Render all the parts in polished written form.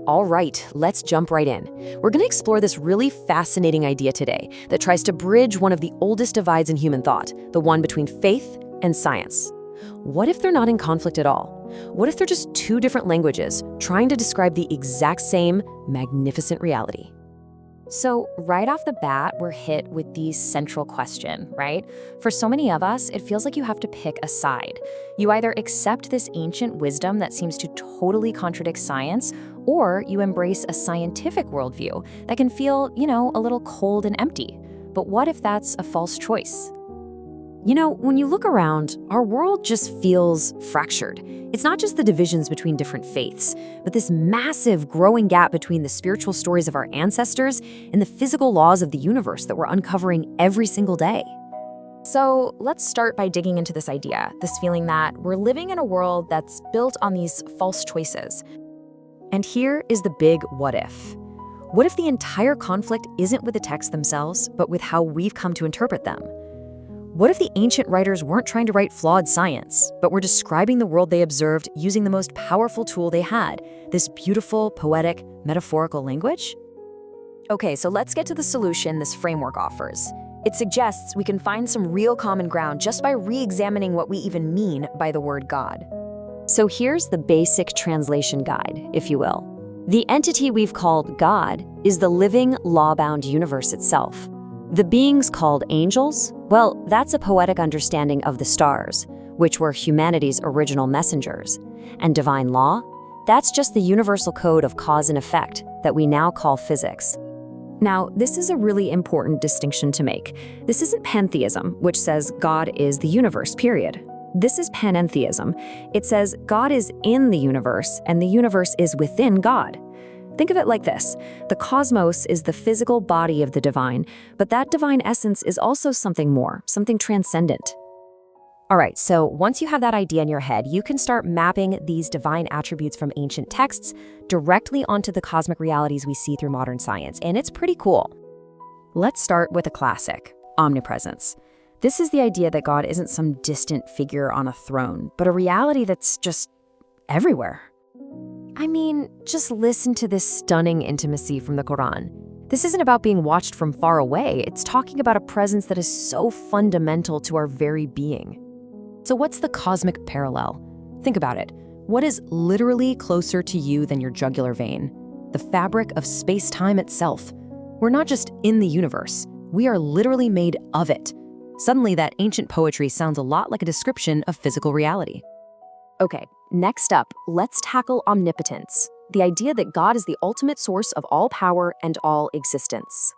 All right, let's jump right in. We're going to explore this really fascinating idea today that tries to bridge one of the oldest divides in human thought, the one between faith and science. What if they're not in conflict at all? What if they're just two different languages trying to describe the exact same magnificent reality? So right off the bat, we're hit with the central question, right? For so many of us, it feels like you have to pick a side. You either accept this ancient wisdom that seems to totally contradict science, or you embrace a scientific worldview that can feel, a little cold and empty. But what if that's a false choice? When you look around, our world just feels fractured. It's not just the divisions between different faiths, but this massive growing gap between the spiritual stories of our ancestors and the physical laws of the universe that we're uncovering every single day. So let's start by digging into this idea, this feeling that we're living in a world that's built on these false choices. And here is the big what if. What if the entire conflict isn't with the texts themselves, but with how we've come to interpret them? What if the ancient writers weren't trying to write flawed science, but were describing the world they observed using the most powerful tool they had, this beautiful, poetic, metaphorical language? Okay, so let's get to the solution this framework offers. It suggests we can find some real common ground just by re-examining what we even mean by the word God. So here's the basic translation guide, if you will. The entity we've called God is the living, law-bound universe itself. The beings called angels, well, that's a poetic understanding of the stars, which were humanity's original messengers. And divine law, that's just the universal code of cause and effect that we now call physics. Now, this is a really important distinction to make. This isn't pantheism, which says God is the universe, period. This is panentheism. It says God is in the universe, and the universe is within God. Think of it like this. The cosmos is the physical body of the divine, but that divine essence is also something more, something transcendent. All right, so once you have that idea in your head, you can start mapping these divine attributes from ancient texts directly onto the cosmic realities we see through modern science, and it's pretty cool. Let's start with a classic, omnipresence. This is the idea that God isn't some distant figure on a throne, but a reality that's just everywhere. I mean, just listen to this stunning intimacy from the Quran. This isn't about being watched from far away. It's talking about a presence that is so fundamental to our very being. So what's the cosmic parallel? Think about it. What is literally closer to you than your jugular vein? The fabric of space-time itself. We're not just in the universe. We are literally made of it. Suddenly, that ancient poetry sounds a lot like a description of physical reality. Okay, next up, let's tackle omnipotence, the idea that God is the ultimate source of all power and all existence.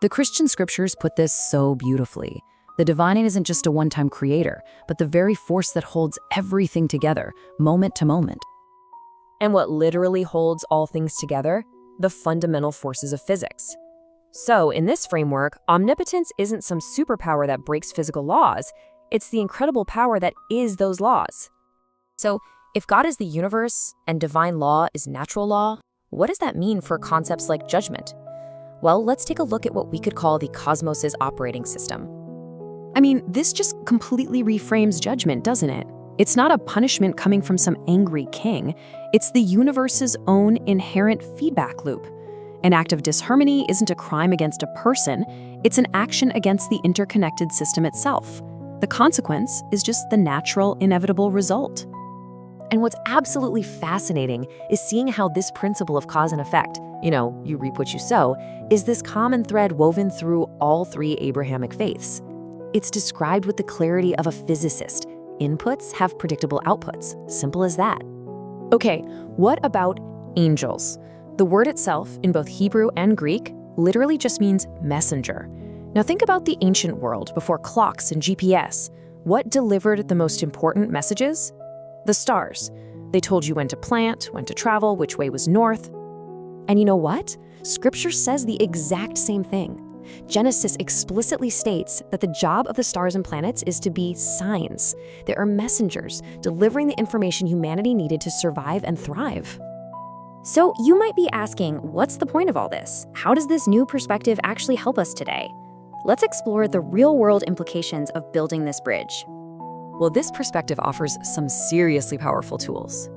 The Christian scriptures put this so beautifully. The divine isn't just a one-time creator, but the very force that holds everything together, moment to moment. And what literally holds all things together? The fundamental forces of physics. So, in this framework, omnipotence isn't some superpower that breaks physical laws. It's the incredible power that is those laws. So, if God is the universe and divine law is natural law, what does that mean for concepts like judgment? Well, let's take a look at what we could call the cosmos's operating system. I mean, this just completely reframes judgment, doesn't it? It's not a punishment coming from some angry king. It's the universe's own inherent feedback loop. An act of disharmony isn't a crime against a person, it's an action against the interconnected system itself. The consequence is just the natural, inevitable result. And what's absolutely fascinating is seeing how this principle of cause and effect, you reap what you sow, is this common thread woven through all three Abrahamic faiths. It's described with the clarity of a physicist. Inputs have predictable outputs. Simple as that. Okay, what about angels? The word itself, in both Hebrew and Greek, literally just means messenger. Now think about the ancient world before clocks and GPS. What delivered the most important messages? The stars. They told you when to plant, when to travel, which way was north. And you know what? Scripture says the exact same thing. Genesis explicitly states that the job of the stars and planets is to be signs. They are messengers, delivering the information humanity needed to survive and thrive. So you might be asking, what's the point of all this? How does this new perspective actually help us today? Let's explore the real-world implications of building this bridge. Well, this perspective offers some seriously powerful tools.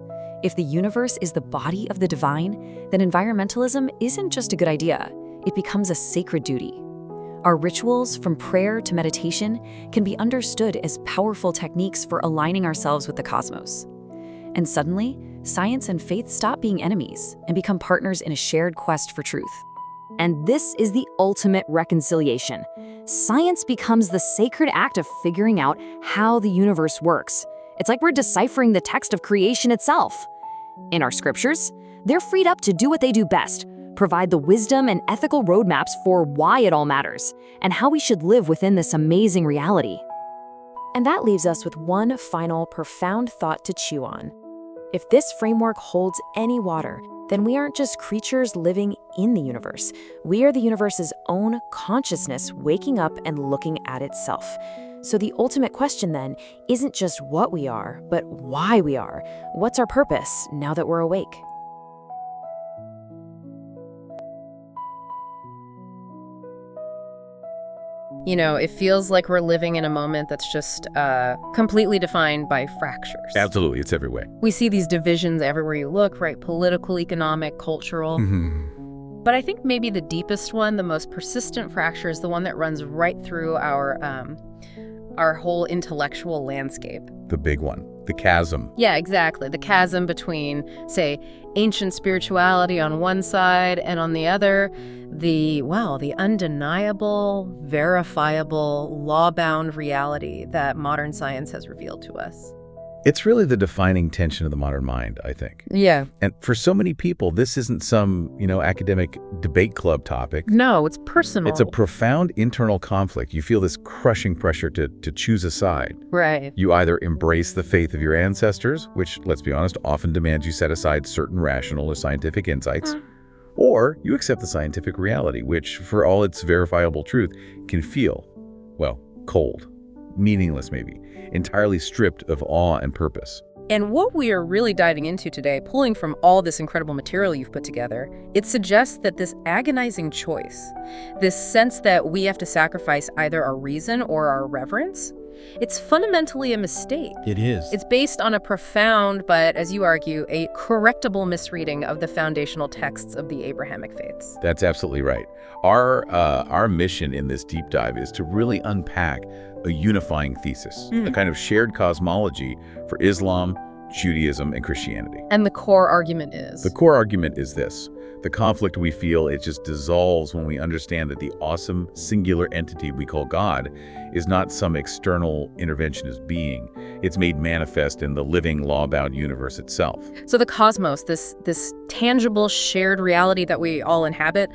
If the universe is the body of the divine, then environmentalism isn't just a good idea, it becomes a sacred duty. Our rituals, from prayer to meditation, can be understood as powerful techniques for aligning ourselves with the cosmos. And suddenly, science and faith stop being enemies and become partners in a shared quest for truth. And this is the ultimate reconciliation. Science becomes the sacred act of figuring out how the universe works. It's like we're deciphering the text of creation itself. In our scriptures, they're freed up to do what they do best, provide the wisdom and ethical roadmaps for why it all matters, and how we should live within this amazing reality. And that leaves us with one final profound thought to chew on. If this framework holds any water, then we aren't just creatures living in the universe. We are the universe's own consciousness waking up and looking at itself. So the ultimate question then isn't just what we are, but why we are. What's our purpose now that we're awake? You know, it feels like we're living in a moment that's just completely defined by fractures. Absolutely, it's everywhere. We see these divisions everywhere you look, right? Political, economic, cultural. But I think maybe the deepest one, the most persistent fracture, is the one that runs right through our whole intellectual landscape. The big one, the chasm. Yeah, exactly. The chasm between, say, ancient spirituality on one side and on the other, the undeniable, verifiable, law-bound reality that modern science has revealed to us. It's really the defining tension of the modern mind, I think. Yeah. And for so many people, this isn't some, academic debate club topic. No, it's personal. It's a profound internal conflict. You feel this crushing pressure to choose a side. Right. You either embrace the faith of your ancestors, which, let's be honest, often demands you set aside certain rational or scientific insights, or you accept the scientific reality, which, for all its verifiable truth, can feel, cold, meaningless maybe, entirely stripped of awe and purpose. And what we are really diving into today, pulling from all this incredible material you've put together, it suggests that this agonizing choice, this sense that we have to sacrifice either our reason or our reverence, it's fundamentally a mistake. It is. It's based on a profound, but as you argue, a correctable misreading of the foundational texts of the Abrahamic faiths. That's absolutely right. Our mission in this deep dive is to really unpack a unifying thesis, a kind of shared cosmology for Islam, Judaism, and Christianity. And the core argument is? The core argument is this. The conflict we feel, it just dissolves when we understand that the awesome singular entity we call God is not some external interventionist being. It's made manifest in the living, law-bound universe itself. So the cosmos, this tangible shared reality that we all inhabit,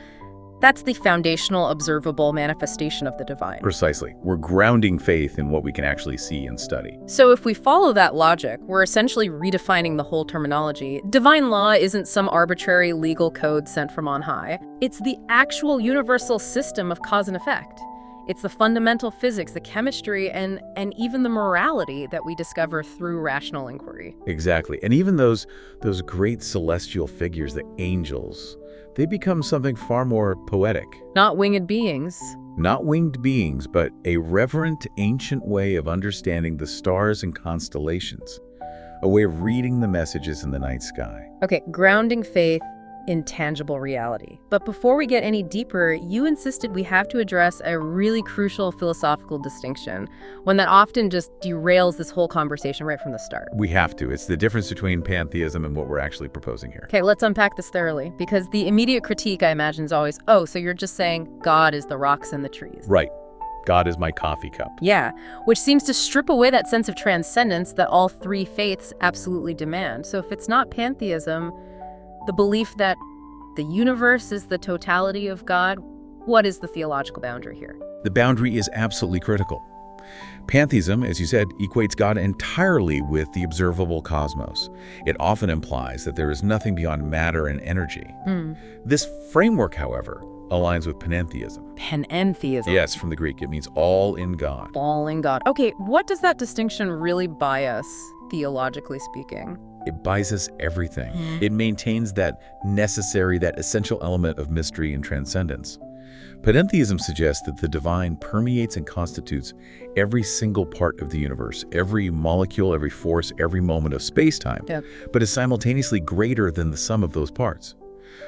that's the foundational, observable manifestation of the divine. Precisely. We're grounding faith in what we can actually see and study. So if we follow that logic, we're essentially redefining the whole terminology. Divine law isn't some arbitrary legal code sent from on high. It's the actual universal system of cause and effect. It's the fundamental physics, the chemistry, and even the morality that we discover through rational inquiry. Exactly. And even those great celestial figures, the angels, they become something far more poetic. Not winged beings. Not winged beings, but a reverent, ancient way of understanding the stars and constellations, a way of reading the messages in the night sky. Okay, grounding faith in tangible reality. But before we get any deeper, you insisted we have to address a really crucial philosophical distinction, one that often just derails this whole conversation right from the start. We have to. It's the difference between pantheism and what we're actually proposing here. Okay, let's unpack this thoroughly, because the immediate critique, I imagine, is always, oh, so you're just saying God is the rocks and the trees. Right. God is my coffee cup. Yeah, which seems to strip away that sense of transcendence that all three faiths absolutely demand. So if it's not pantheism, the belief that the universe is the totality of God, what is the theological boundary here? The boundary is absolutely critical. Pantheism, as you said, equates God entirely with the observable cosmos. It often implies that there is nothing beyond matter and energy. This framework, however, aligns with panentheism. Panentheism? Yes, from the Greek. It means all in God. All in God. Okay, what does that distinction really buy us, theologically speaking? It buys us everything. It maintains that necessary, that essential element of mystery and transcendence. Panentheism suggests that the divine permeates and constitutes every single part of the universe, every molecule, every force, every moment of space-time, but is simultaneously greater than the sum of those parts.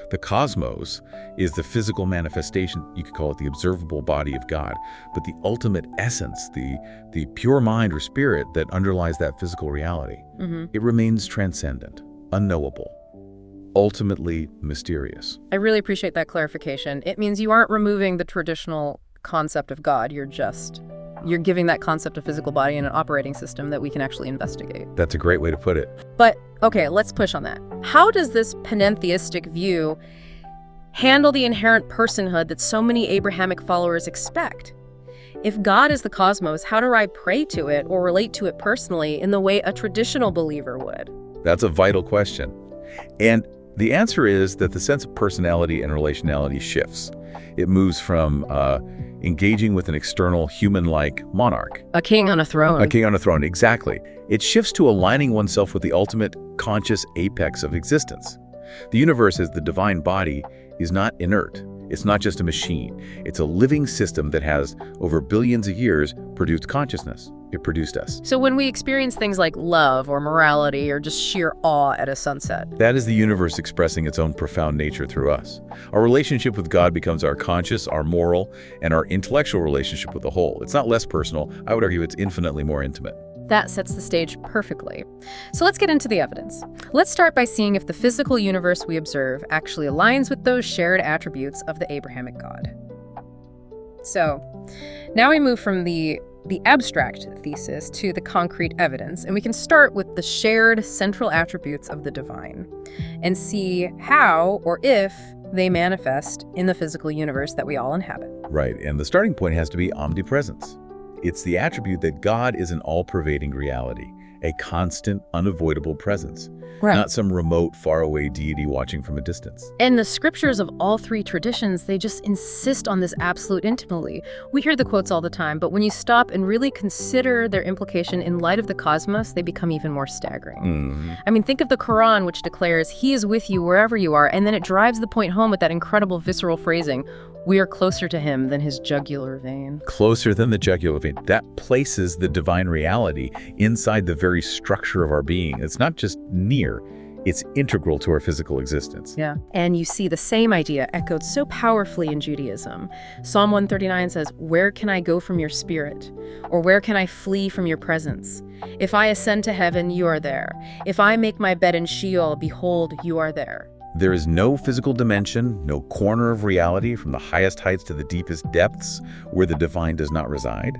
The cosmos is the physical manifestation, you could call it the observable body of God, but the ultimate essence, the pure mind or spirit that underlies that physical reality, it remains transcendent, unknowable, ultimately mysterious. I really appreciate that clarification. It means you aren't removing the traditional concept of God. You're giving that concept a physical body and an operating system that we can actually investigate. That's a great way to put it. But, okay, let's push on that. How does this panentheistic view handle the inherent personhood that so many Abrahamic followers expect? If God is the cosmos, how do I pray to it or relate to it personally in the way a traditional believer would? That's a vital question. And the answer is that the sense of personality and relationality shifts. It moves from engaging with an external human-like monarch. A king on a throne. A king on a throne, exactly. It shifts to aligning oneself with the ultimate conscious apex of existence. The universe as the divine body is not inert. It's not just a machine. It's a living system that has, over billions of years, produced consciousness. It produced us. So when we experience things like love or morality or just sheer awe at a sunset, that is the universe expressing its own profound nature through us. Our relationship with God becomes our conscious, our moral, and our intellectual relationship with the whole. It's not less personal. I would argue it's infinitely more intimate. that sets the stage perfectly. So let's get into the evidence. Let's start by seeing if the physical universe we observe actually aligns with those shared attributes of the Abrahamic God. So now we move from the abstract thesis to the concrete evidence, and we can start with the shared central attributes of the divine and see how or if they manifest in the physical universe that we all inhabit. Right, and the starting point has to be omnipresence. It's the attribute that God is an all-pervading reality, a constant, unavoidable presence, not some remote, faraway deity watching from a distance. And the scriptures of all three traditions, they just insist on this absolute intimacy. We hear the quotes all the time, but when you stop and really consider their implication in light of the cosmos, they become even more staggering. I mean, think of the Quran, which declares, "He is with you wherever you are," and then it drives the point home with that incredible visceral phrasing, "We are closer to him than his jugular vein." Closer than the jugular vein. That places the divine reality inside the very structure of our being. It's not just near, it's integral to our physical existence. Yeah. And you see the same idea echoed so powerfully in Judaism. Psalm 139 says, "Where can I go from your spirit? Or where can I flee from your presence? If I ascend to heaven, you are there. If I make my bed in Sheol, behold, you are there." There is no physical dimension, no corner of reality from the highest heights to the deepest depths where the divine does not reside.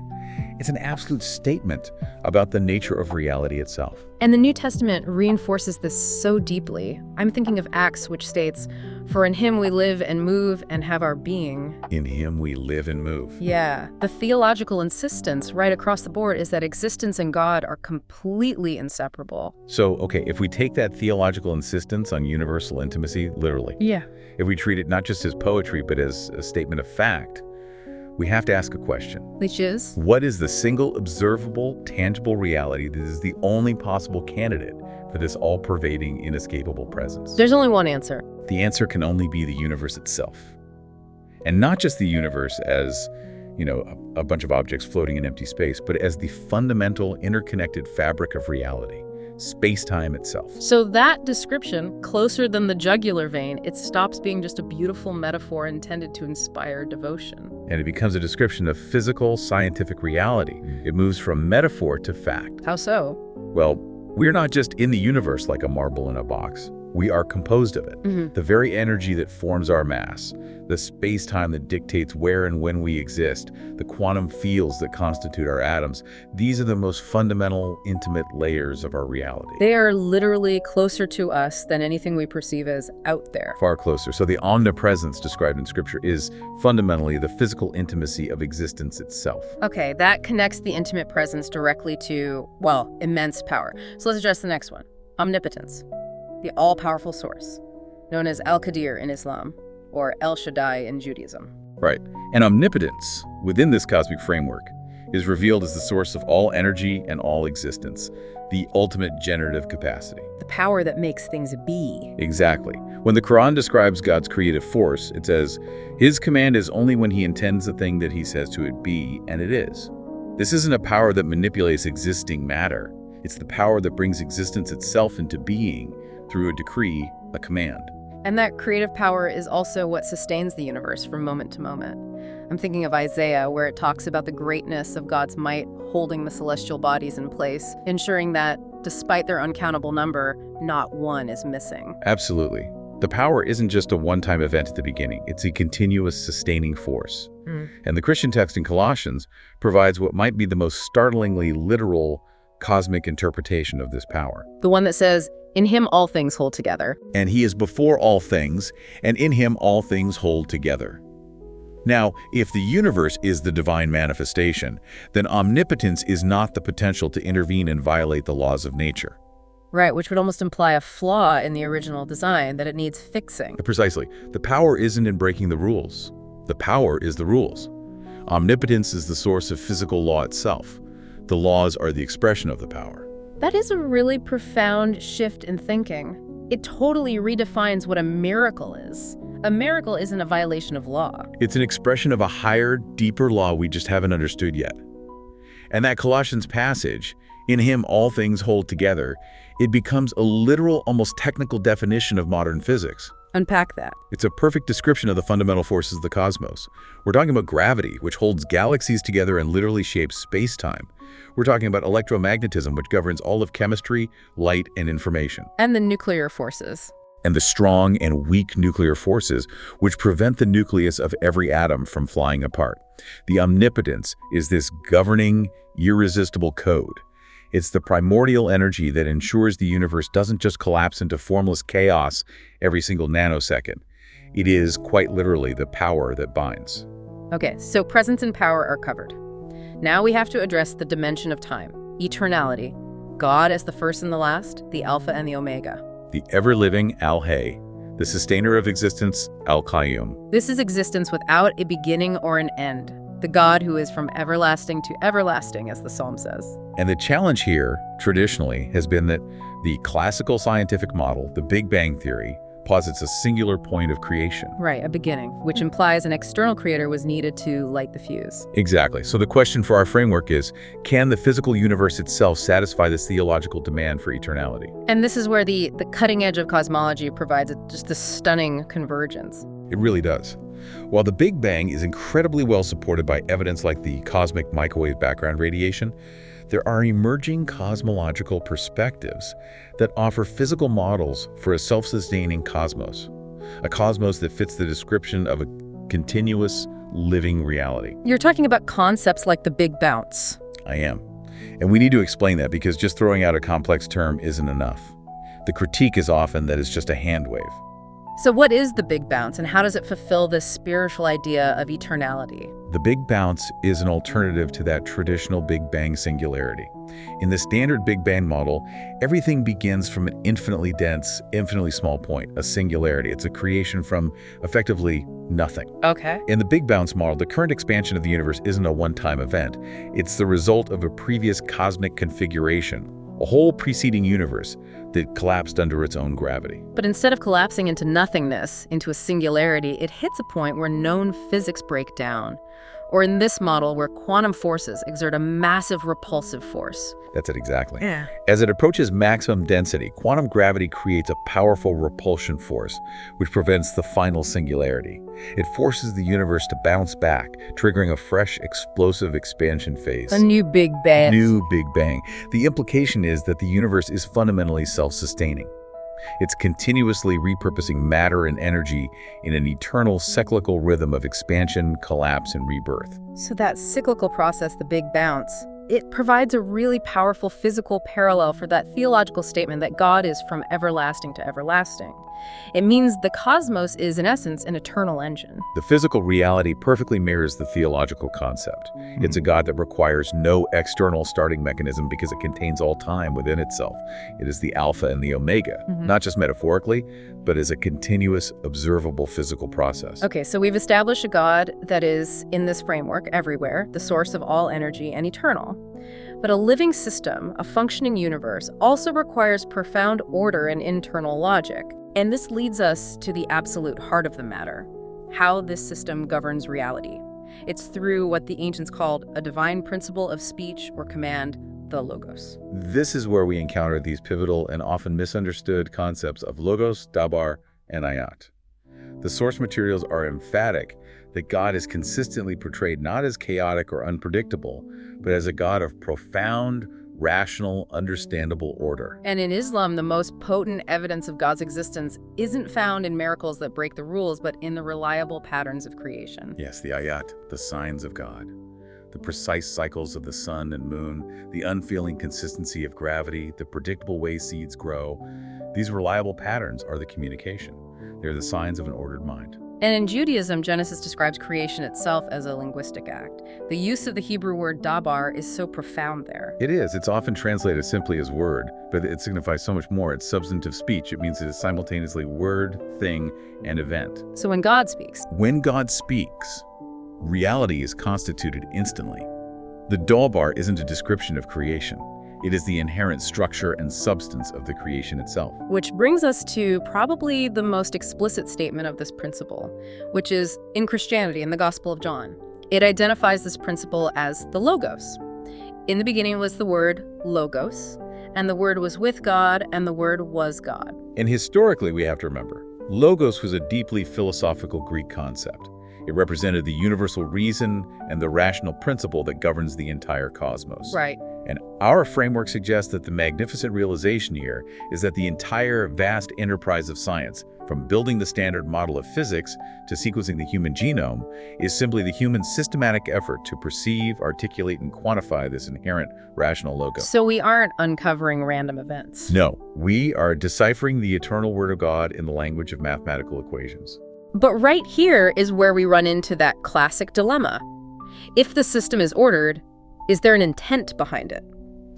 It's an absolute statement about the nature of reality itself. And the New Testament reinforces this so deeply. I'm thinking of Acts, which states, "For in him we live and move and have our being." In him we live and move. Yeah. The theological insistence right across the board is that existence and God are completely inseparable. So, okay, if we take that theological insistence on universal intimacy literally, if we treat it not just as poetry, but as a statement of fact, we have to ask a question. Which is? What is the single observable, tangible reality that is the only possible candidate for this all-pervading, inescapable presence? There's only one answer. The answer can only be the universe itself. And not just the universe as, a bunch of objects floating in empty space, but as the fundamental, interconnected fabric of reality. Space-time itself. So that description, closer than the jugular vein, it stops being just a beautiful metaphor intended to inspire devotion. And it becomes a description of physical, scientific reality. It moves from metaphor to fact. How so? Well, we're not just in the universe like a marble in a box. We are composed of it. The very energy that forms our mass, the space-time that dictates where and when we exist, the quantum fields that constitute our atoms, these are the most fundamental, intimate layers of our reality. They are literally closer to us than anything we perceive as out there. Far closer. So the omnipresence described in Scripture is fundamentally the physical intimacy of existence itself. Okay, that connects the intimate presence directly to, well, immense power. So let's address the next one. Omnipotence. The all-powerful source, known as Al-Qadir in Islam, or El Shaddai in Judaism. Right. And omnipotence, within this cosmic framework, is revealed as the source of all energy and all existence, the ultimate generative capacity. The power that makes things be. Exactly. When the Quran describes God's creative force, it says, "His command is only when he intends the thing that he says to it be, and it is." This isn't a power that manipulates existing matter. It's the power that brings existence itself into being through a decree, a command. And that creative power is also what sustains the universe from moment to moment. I'm thinking of Isaiah, where it talks about the greatness of God's might holding the celestial bodies in place, ensuring that, despite their uncountable number, not one is missing. Absolutely. The power isn't just a one-time event at the beginning. It's a continuous sustaining force. And the Christian text in Colossians provides what might be the most startlingly literal cosmic interpretation of this power. The one that says, "In him all things hold together." And he is before all things, and in him all things hold together. Now, if the universe is the divine manifestation, then omnipotence is not the potential to intervene and violate the laws of nature. Right, which would almost imply a flaw in the original design, that it needs fixing. Precisely. The power isn't in breaking the rules. The power is the rules. Omnipotence is the source of physical law itself. The laws are the expression of the power. That is a really profound shift in thinking. It totally redefines what a miracle is. A miracle isn't a violation of law. It's an expression of a higher, deeper law we just haven't understood yet. And that Colossians passage, "In him all things hold together," it becomes a literal, almost technical definition of modern physics. Unpack that. It's a perfect description of the fundamental forces of the cosmos. We're talking about gravity, which holds galaxies together and literally shapes space-time. We're talking about electromagnetism, which governs all of chemistry, light, and information. And the nuclear forces. And the strong and weak nuclear forces, which prevent the nucleus of every atom from flying apart. The omnipotence is this governing, irresistible code. It's the primordial energy that ensures the universe doesn't just collapse into formless chaos every single nanosecond. It is, quite literally, the power that binds. Okay, so presence and power are covered. Now we have to address the dimension of time, eternality. God as the first and the last, the Alpha and the Omega. The ever-living Al-Hay, the sustainer of existence, Al-Qayyum. This is existence without a beginning or an end. The God who is from everlasting to everlasting, as the Psalm says. And the challenge here, traditionally, has been that the classical scientific model, the Big Bang Theory, posits a singular point of creation. Right, a beginning, which implies an external creator was needed to light the fuse. Exactly. So the question for our framework is, can the physical universe itself satisfy this theological demand for eternality? And this is where the cutting edge of cosmology provides just a stunning convergence. It really does. While the Big Bang is incredibly well supported by evidence like the cosmic microwave background radiation, there are emerging cosmological perspectives that offer physical models for a self-sustaining cosmos, a cosmos that fits the description of a continuous, living reality. You're talking about concepts like the Big Bounce. I am. And we need to explain that because just throwing out a complex term isn't enough. The critique is often that it's just a hand wave. So what is the Big Bounce, and how does it fulfill this spiritual idea of eternality? The Big Bounce is an alternative to that traditional Big Bang singularity. In the standard Big Bang model, everything begins from an infinitely dense, infinitely small point, a singularity. It's a creation from effectively nothing. Okay. In the Big Bounce model, the current expansion of the universe isn't a one-time event. It's the result of a previous cosmic configuration, a whole preceding universe that collapsed under its own gravity. But instead of collapsing into nothingness, into a singularity, it hits a point where known physics break down. Or in this model, where quantum forces exert a massive repulsive force. That's it exactly. Yeah. As it approaches maximum density, quantum gravity creates a powerful repulsion force, which prevents the final singularity. It forces the universe to bounce back, triggering a fresh, explosive expansion phase. A new Big Bang. New Big Bang. The implication is that the universe is fundamentally self-sustaining. It's continuously repurposing matter and energy in an eternal cyclical rhythm of expansion, collapse, and rebirth. So that cyclical process, the Big Bounce, it provides a really powerful physical parallel for that theological statement that God is from everlasting to everlasting. It means the cosmos is, in essence, an eternal engine. The physical reality perfectly mirrors the theological concept. It's a God that requires no external starting mechanism because it contains all time within itself. It is the Alpha and the Omega, not just metaphorically, but as a continuous, observable physical process. Okay, so we've established a God that is, in this framework, everywhere, the source of all energy and eternal. But a living system, a functioning universe, also requires profound order and internal logic. And this leads us to the absolute heart of the matter, how this system governs reality. It's through what the ancients called a divine principle of speech or command, the logos. This is where we encounter these pivotal and often misunderstood concepts of logos, dabar, and ayat. The source materials are emphatic that God is consistently portrayed not as chaotic or unpredictable, but as a God of profound, rational, understandable order. And in Islam, the most potent evidence of God's existence isn't found in miracles that break the rules, but in the reliable patterns of creation. Yes, the ayat, the signs of God. The precise cycles of the sun and moon, the unfailing consistency of gravity, the predictable way seeds grow. These reliable patterns are the communication. They're the signs of an ordered mind. And in Judaism, Genesis describes creation itself as a linguistic act. The use of the Hebrew word dabar is so profound there. It is. It's often translated simply as word, but it signifies so much more. It's substantive speech. It means it is simultaneously word, thing, and event. So when God speaks, reality is constituted instantly. The dabar isn't a description of creation. It is the inherent structure and substance of the creation itself. which brings us to probably the most explicit statement of this principle, which is in Christianity, in the Gospel of John. It identifies this principle as the logos. In the beginning was the word logos, and the word was with God, and the word was God. And historically, we have to remember, logos was a deeply philosophical Greek concept. It represented the universal reason and the rational principle that governs the entire cosmos. Right. And our framework suggests that the magnificent realization here is that the entire vast enterprise of science, from building the standard model of physics to sequencing the human genome, is simply the human systematic effort to perceive, articulate, and quantify this inherent rational logos. So we aren't uncovering random events. No, we are deciphering the eternal word of God in the language of mathematical equations. But right here is where we run into that classic dilemma. If the system is ordered, is there an intent behind it?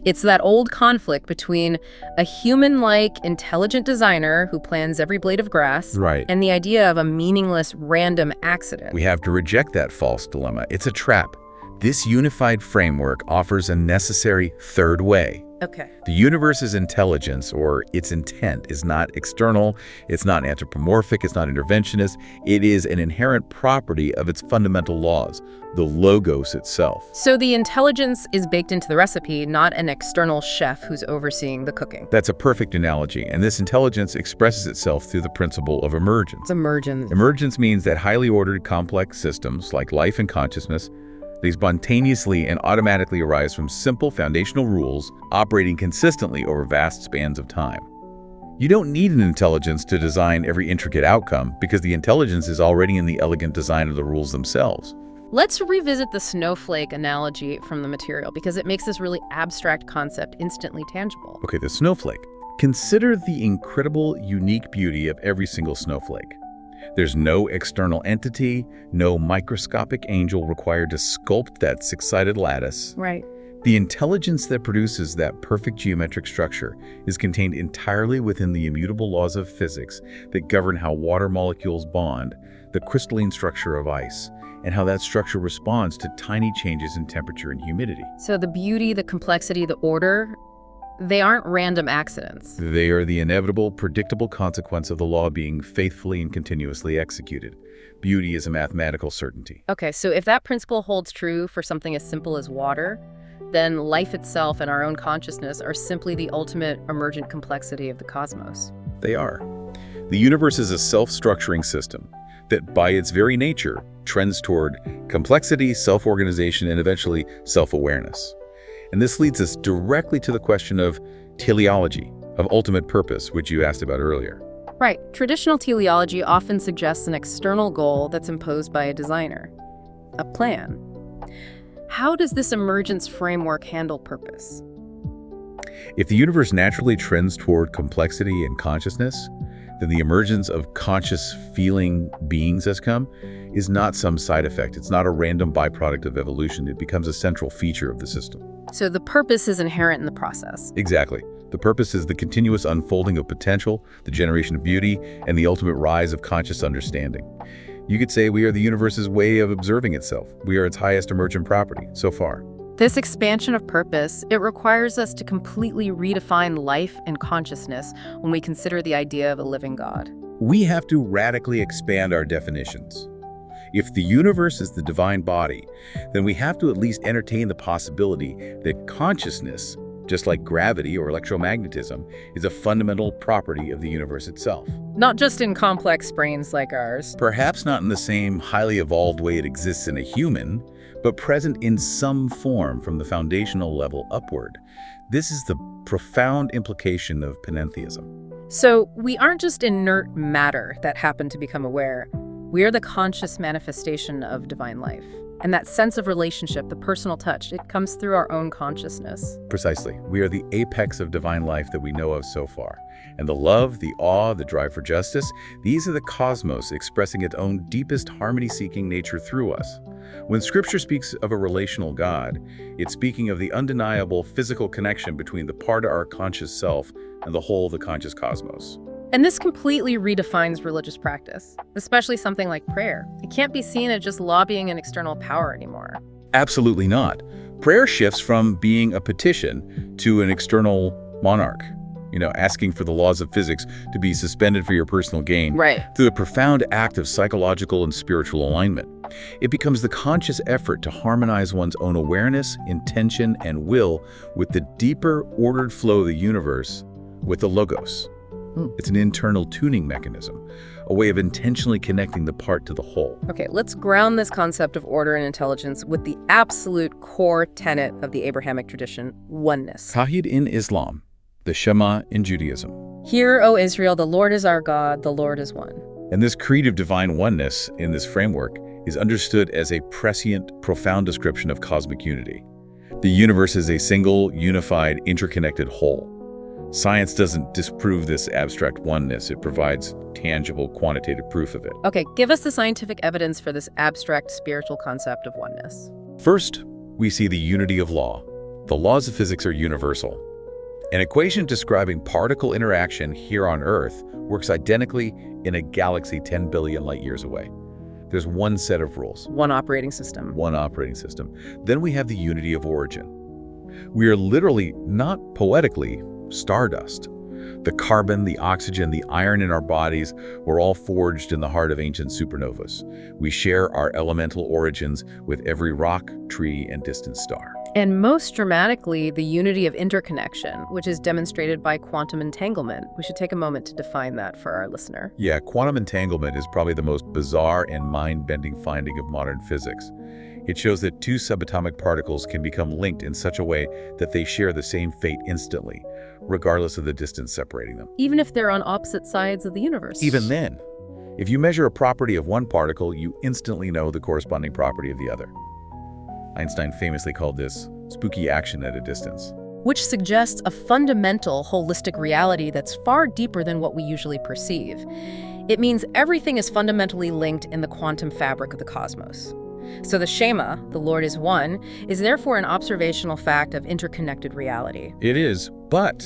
It's that old conflict between a human-like, intelligent designer who plans every blade of grass Right. and the idea of a meaningless, random accident. We have to reject that false dilemma. It's a trap. This unified framework offers a necessary third way. Okay. The universe's intelligence, or its intent, is not external, it's not anthropomorphic, it's not interventionist. It is an inherent property of its fundamental laws, the logos itself. So the intelligence is baked into the recipe, not an external chef who's overseeing the cooking. That's a perfect analogy, and this intelligence expresses itself through the principle of emergence. It's emergence. Emergence means that highly ordered, complex systems, like life and consciousness, they spontaneously and automatically arise from simple foundational rules operating consistently over vast spans of time. You don't need an intelligence to design every intricate outcome because the intelligence is already in the elegant design of the rules themselves. Let's revisit the snowflake analogy from the material because it makes this really abstract concept instantly tangible. Okay, the snowflake. Consider the incredible, unique beauty of every single snowflake. There's no external entity, no microscopic angel required to sculpt that six-sided lattice. Right. The intelligence that produces that perfect geometric structure is contained entirely within the immutable laws of physics that govern how water molecules bond, the crystalline structure of ice, and how that structure responds to tiny changes in temperature and humidity. So the beauty, the complexity, the order, they aren't random accidents. They are the inevitable, predictable consequence of the law being faithfully and continuously executed. Beauty is a mathematical certainty. Okay, so if that principle holds true for something as simple as water, then life itself and our own consciousness are simply the ultimate emergent complexity of the cosmos. They are. The universe is a self-structuring system that, by its very nature, trends toward complexity, self-organization, and eventually self-awareness. And this leads us directly to the question of teleology, of ultimate purpose, which you asked about earlier. Right. Traditional teleology often suggests an external goal that's imposed by a designer, a plan. How does this emergence framework handle purpose? If the universe naturally trends toward complexity and consciousness, then the emergence of conscious feeling beings has come is not some side effect. It's not a random byproduct of evolution. It becomes a central feature of the system. So the purpose is inherent in the process. Exactly. The purpose is the continuous unfolding of potential, the generation of beauty, and the ultimate rise of conscious understanding. You could say we are the universe's way of observing itself. We are its highest emergent property so far. This expansion of purpose, it requires us to completely redefine life and consciousness when we consider the idea of a living God. We have to radically expand our definitions. If the universe is the divine body, then we have to at least entertain the possibility that consciousness, just like gravity or electromagnetism, is a fundamental property of the universe itself. Not just in complex brains like ours. Perhaps not in the same highly evolved way it exists in a human, but present in some form from the foundational level upward. This is the profound implication of panentheism. So we aren't just inert matter that happen to become aware. We are the conscious manifestation of divine life. And that sense of relationship, the personal touch, it comes through our own consciousness. Precisely. We are the apex of divine life that we know of so far. And the love, the awe, the drive for justice, these are the cosmos expressing its own deepest harmony-seeking nature through us. When Scripture speaks of a relational God, it's speaking of the undeniable physical connection between the part of our conscious self and the whole of the conscious cosmos. And this completely redefines religious practice, especially something like prayer. It can't be seen as just lobbying an external power anymore. Absolutely not. Prayer shifts from being a petition to an external monarch, asking for the laws of physics to be suspended for your personal gain. Right. Through a profound act of psychological and spiritual alignment. It becomes the conscious effort to harmonize one's own awareness, intention, and will with the deeper, ordered flow of the universe, with the logos. It's an internal tuning mechanism, a way of intentionally connecting the part to the whole. Okay, let's ground this concept of order and intelligence with the absolute core tenet of the Abrahamic tradition, oneness. Tawhid in Islam, the Shema in Judaism. Hear, O Israel, the Lord is our God, the Lord is one. And this creed of divine oneness in this framework is understood as a prescient, profound description of cosmic unity. The universe is a single, unified, interconnected whole. Science doesn't disprove this abstract oneness. It provides tangible, quantitative proof of it. Okay, give us the scientific evidence for this abstract spiritual concept of oneness. First, we see the unity of law. The laws of physics are universal. An equation describing particle interaction here on Earth works identically in a galaxy 10 billion light years away. There's one set of rules. One operating system. One operating system. Then we have the unity of origin. We are literally, not poetically, stardust. The carbon, the oxygen, the iron in our bodies were all forged in the heart of ancient supernovas. We share our elemental origins with every rock, tree, and distant star. And most dramatically, the unity of interconnection, which is demonstrated by quantum entanglement. We should take a moment to define that for our listener. Yeah, quantum entanglement is probably the most bizarre and mind-bending finding of modern physics. It shows that two subatomic particles can become linked in such a way that they share the same fate instantly, regardless of the distance separating them. Even if they're on opposite sides of the universe. Even then, if you measure a property of one particle, you instantly know the corresponding property of the other. Einstein famously called this spooky action at a distance. Which suggests a fundamental holistic reality that's far deeper than what we usually perceive. It means everything is fundamentally linked in the quantum fabric of the cosmos. So the Shema, the Lord is one, is therefore an observational fact of interconnected reality. It is, but,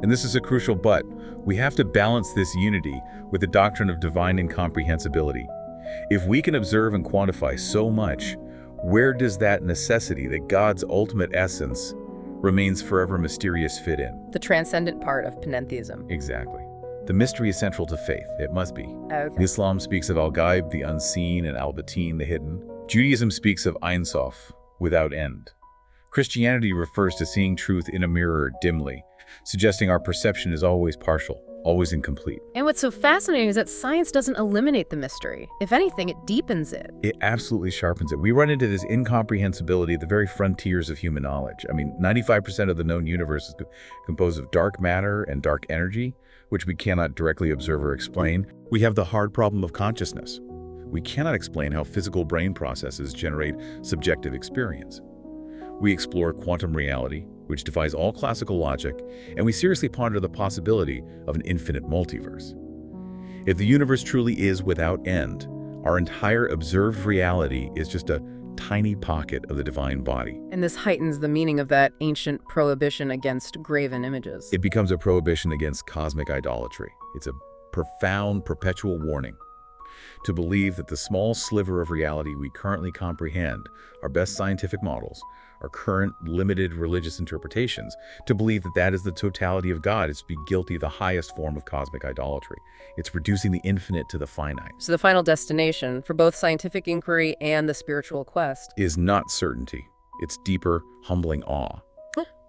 and this is a crucial but, we have to balance this unity with the doctrine of divine incomprehensibility. If we can observe and quantify so much, where does that necessity that God's ultimate essence remains forever mysterious fit in? The transcendent part of panentheism. Exactly. The mystery is central to faith. It must be. Okay. Islam speaks of al-ghaib, the unseen, and al-batin, the hidden. Judaism speaks of Ein Sof, without end. Christianity refers to seeing truth in a mirror dimly, suggesting our perception is always partial, always incomplete. And what's so fascinating is that science doesn't eliminate the mystery. If anything, it deepens it. It absolutely sharpens it. We run into this incomprehensibility at the very frontiers of human knowledge. 95% of the known universe is composed of dark matter and dark energy, which we cannot directly observe or explain. We have the hard problem of consciousness. We cannot explain how physical brain processes generate subjective experience. We explore quantum reality, which defies all classical logic, and we seriously ponder the possibility of an infinite multiverse. If the universe truly is without end, our entire observed reality is just a tiny pocket of the divine body. And this heightens the meaning of that ancient prohibition against graven images. It becomes a prohibition against cosmic idolatry. It's a profound, perpetual warning to believe that the small sliver of reality we currently comprehend, our best scientific models, our current limited religious interpretations, to believe that that is the totality of God is to be guilty of the highest form of cosmic idolatry. It's reducing the infinite to the finite. So the final destination for both scientific inquiry and the spiritual quest Is not certainty. It's deeper, humbling awe.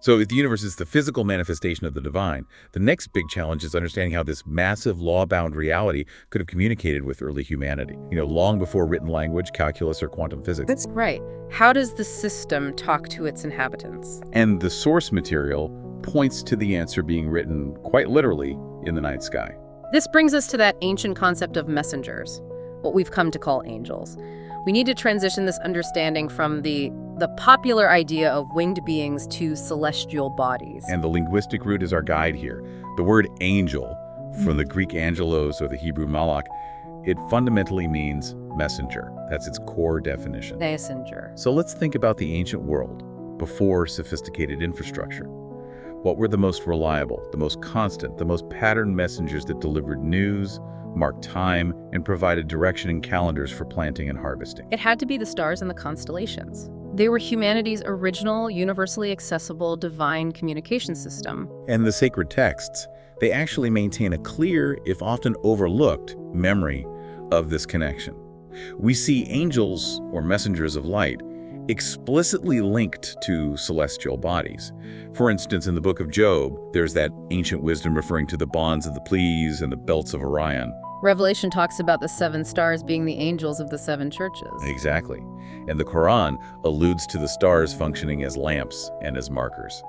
So if the universe is the physical manifestation of the divine, the next big challenge is understanding how this massive law-bound reality could have communicated with early humanity, long before written language, calculus, or quantum physics. That's right. How does the system talk to its inhabitants? And the source material points to the answer being written quite literally in the night sky. This brings us to that ancient concept of messengers, what we've come to call angels. We need to transition this understanding from the popular idea of winged beings to celestial bodies. And the linguistic root is our guide here. The word angel, from the Greek angelos or the Hebrew malach, it fundamentally means messenger. That's its core definition. Messenger. So let's think about the ancient world before sophisticated infrastructure. What were the most reliable, the most constant, the most patterned messengers that delivered news, marked time, and provided direction and calendars for planting and harvesting? It had to be the stars and the constellations. They were humanity's original, universally accessible, divine communication system. And the sacred texts, they actually maintain a clear, if often overlooked, memory of this connection. We see angels, or messengers of light, explicitly linked to celestial bodies. For instance, in the book of Job, there's that ancient wisdom referring to the bonds of the Pleiades and the belts of Orion. Revelation talks about the 7 stars being the angels of the 7 churches. Exactly. And the Quran alludes to the stars functioning as lamps and as markers.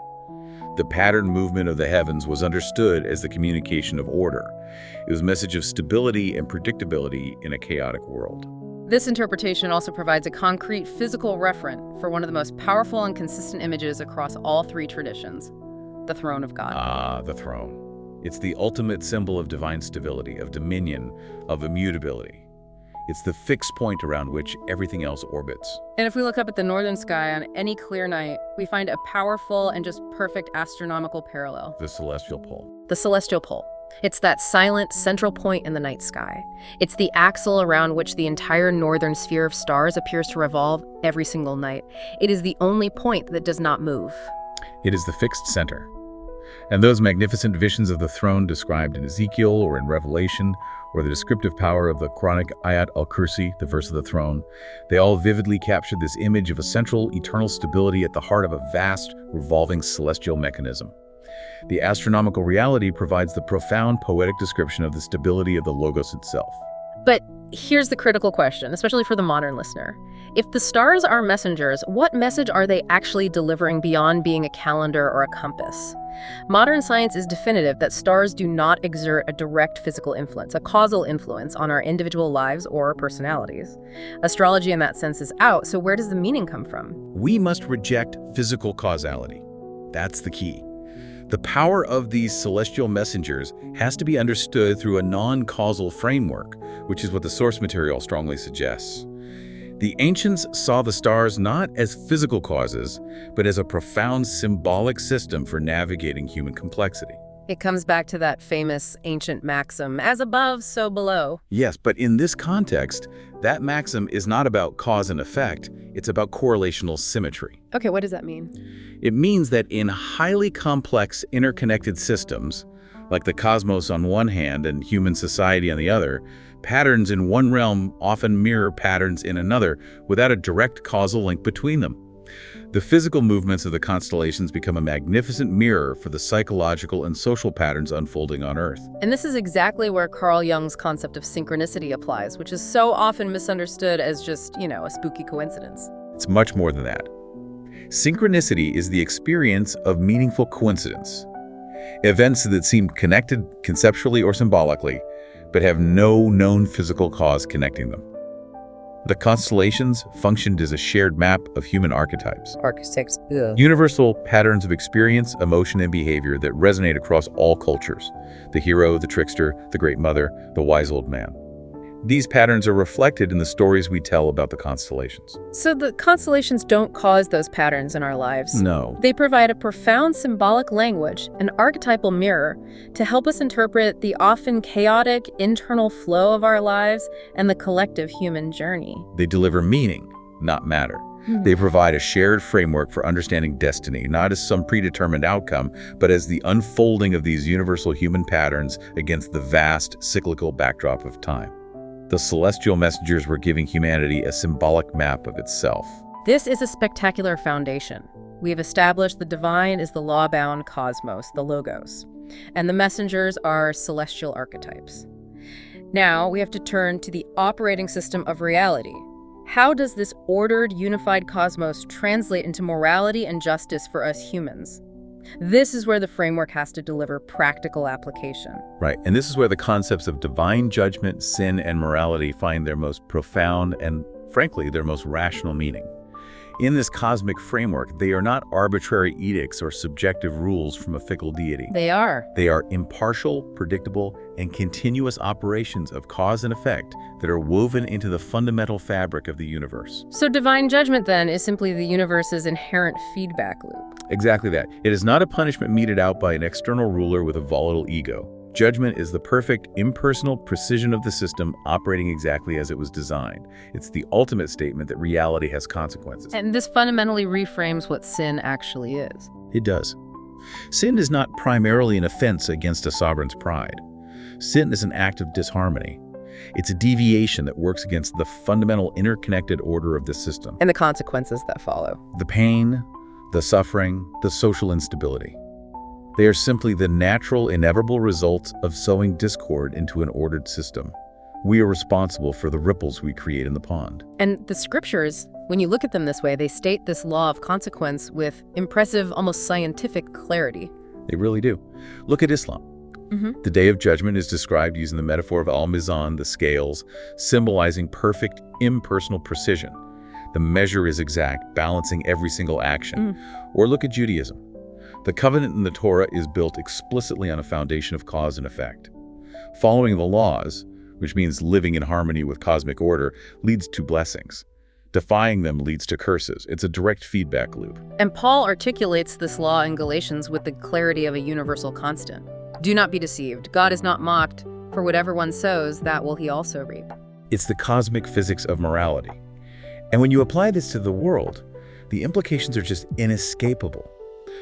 The patterned movement of the heavens was understood as the communication of order. It was a message of stability and predictability in a chaotic world. This interpretation also provides a concrete physical referent for one of the most powerful and consistent images across all 3 traditions, the throne of God. Ah, the throne. It's the ultimate symbol of divine stability, of dominion, of immutability. It's the fixed point around which everything else orbits. And if we look up at the northern sky on any clear night, we find a powerful and just perfect astronomical parallel. The celestial pole. The celestial pole. It's that silent central point in the night sky. It's the axle around which the entire northern sphere of stars appears to revolve every single night. It is the only point that does not move. It is the fixed center. And those magnificent visions of the throne described in Ezekiel or in Revelation, or the descriptive power of the Quranic Ayat al-Kursi, the verse of the throne, they all vividly captured this image of a central, eternal stability at the heart of a vast, revolving celestial mechanism. The astronomical reality provides the profound poetic description of the stability of the Logos itself. But here's the critical question, especially for the modern listener. If the stars are messengers, what message are they actually delivering beyond being a calendar or a compass? Modern science is definitive that stars do not exert a direct physical influence, a causal influence on our individual lives or personalities. Astrology in that sense is out, so where does the meaning come from? We must reject physical causality. That's the key. The power of these celestial messengers has to be understood through a non-causal framework, which is what the source material strongly suggests. The ancients saw the stars not as physical causes, but as a profound symbolic system for navigating human complexity. It comes back to that famous ancient maxim, as above, so below. Yes, but in this context, that maxim is not about cause and effect, it's about correlational symmetry. Okay, what does that mean? It means that in highly complex, interconnected systems, like the cosmos on one hand and human society on the other, patterns in one realm often mirror patterns in another without a direct causal link between them. The physical movements of the constellations become a magnificent mirror for the psychological and social patterns unfolding on Earth. And this is exactly where Carl Jung's concept of synchronicity applies, which is so often misunderstood as just, a spooky coincidence. It's much more than that. Synchronicity is the experience of meaningful coincidence. Events that seem connected conceptually or symbolically, but have no known physical cause connecting them. The constellations functioned as a shared map of human archetypes. Architects. Ugh. Universal patterns of experience, emotion, and behavior that resonate across all cultures. The hero, the trickster, the great mother, the wise old man. These patterns are reflected in the stories we tell about the constellations. So the constellations don't cause those patterns in our lives. No. They provide a profound symbolic language, an archetypal mirror, to help us interpret the often chaotic internal flow of our lives and the collective human journey. They deliver meaning, not matter. They provide a shared framework for understanding destiny, not as some predetermined outcome, but as the unfolding of these universal human patterns against the vast, cyclical backdrop of time. The celestial messengers were giving humanity a symbolic map of itself. This is a spectacular foundation. We have established the divine is the law-bound cosmos, the logos, and the messengers are celestial archetypes. Now we have to turn to the operating system of reality. How does this ordered, unified cosmos translate into morality and justice for us humans? This is where the framework has to deliver practical application. Right, and this is where the concepts of divine judgment, sin, and morality find their most profound and, frankly, their most rational meaning. In this cosmic framework, they are not arbitrary edicts or subjective rules from a fickle deity. They are. They are impartial, predictable, and continuous operations of cause and effect that are woven into the fundamental fabric of the universe. So divine judgment, then, is simply the universe's inherent feedback loop. Exactly that. It is not a punishment meted out by an external ruler with a volatile ego. Judgment is the perfect, impersonal precision of the system operating exactly as it was designed. It's the ultimate statement that reality has consequences. And this fundamentally reframes what sin actually is. It does. Sin is not primarily an offense against a sovereign's pride. Sin is an act of disharmony. It's a deviation that works against the fundamental interconnected order of the system. And the consequences that follow. The pain, the suffering, the social instability. They are simply the natural, inevitable results of sowing discord into an ordered system. We are responsible for the ripples we create in the pond. And the scriptures, when you look at them this way, they state this law of consequence with impressive, almost scientific clarity. They really do. Look at Islam. The Day of Judgment is described using the metaphor of al-mizan, the scales, symbolizing perfect, impersonal precision. The measure is exact, balancing every single action. Or look at Judaism. The covenant in the Torah is built explicitly on a foundation of cause and effect. Following the laws, which means living in harmony with cosmic order, leads to blessings. Defying them leads to curses. It's a direct feedback loop. And Paul articulates this law in Galatians with the clarity of a universal constant. Do not be deceived. God is not mocked. For whatever one sows, that will he also reap. It's the cosmic physics of morality. And when you apply this to the world, the implications are just inescapable.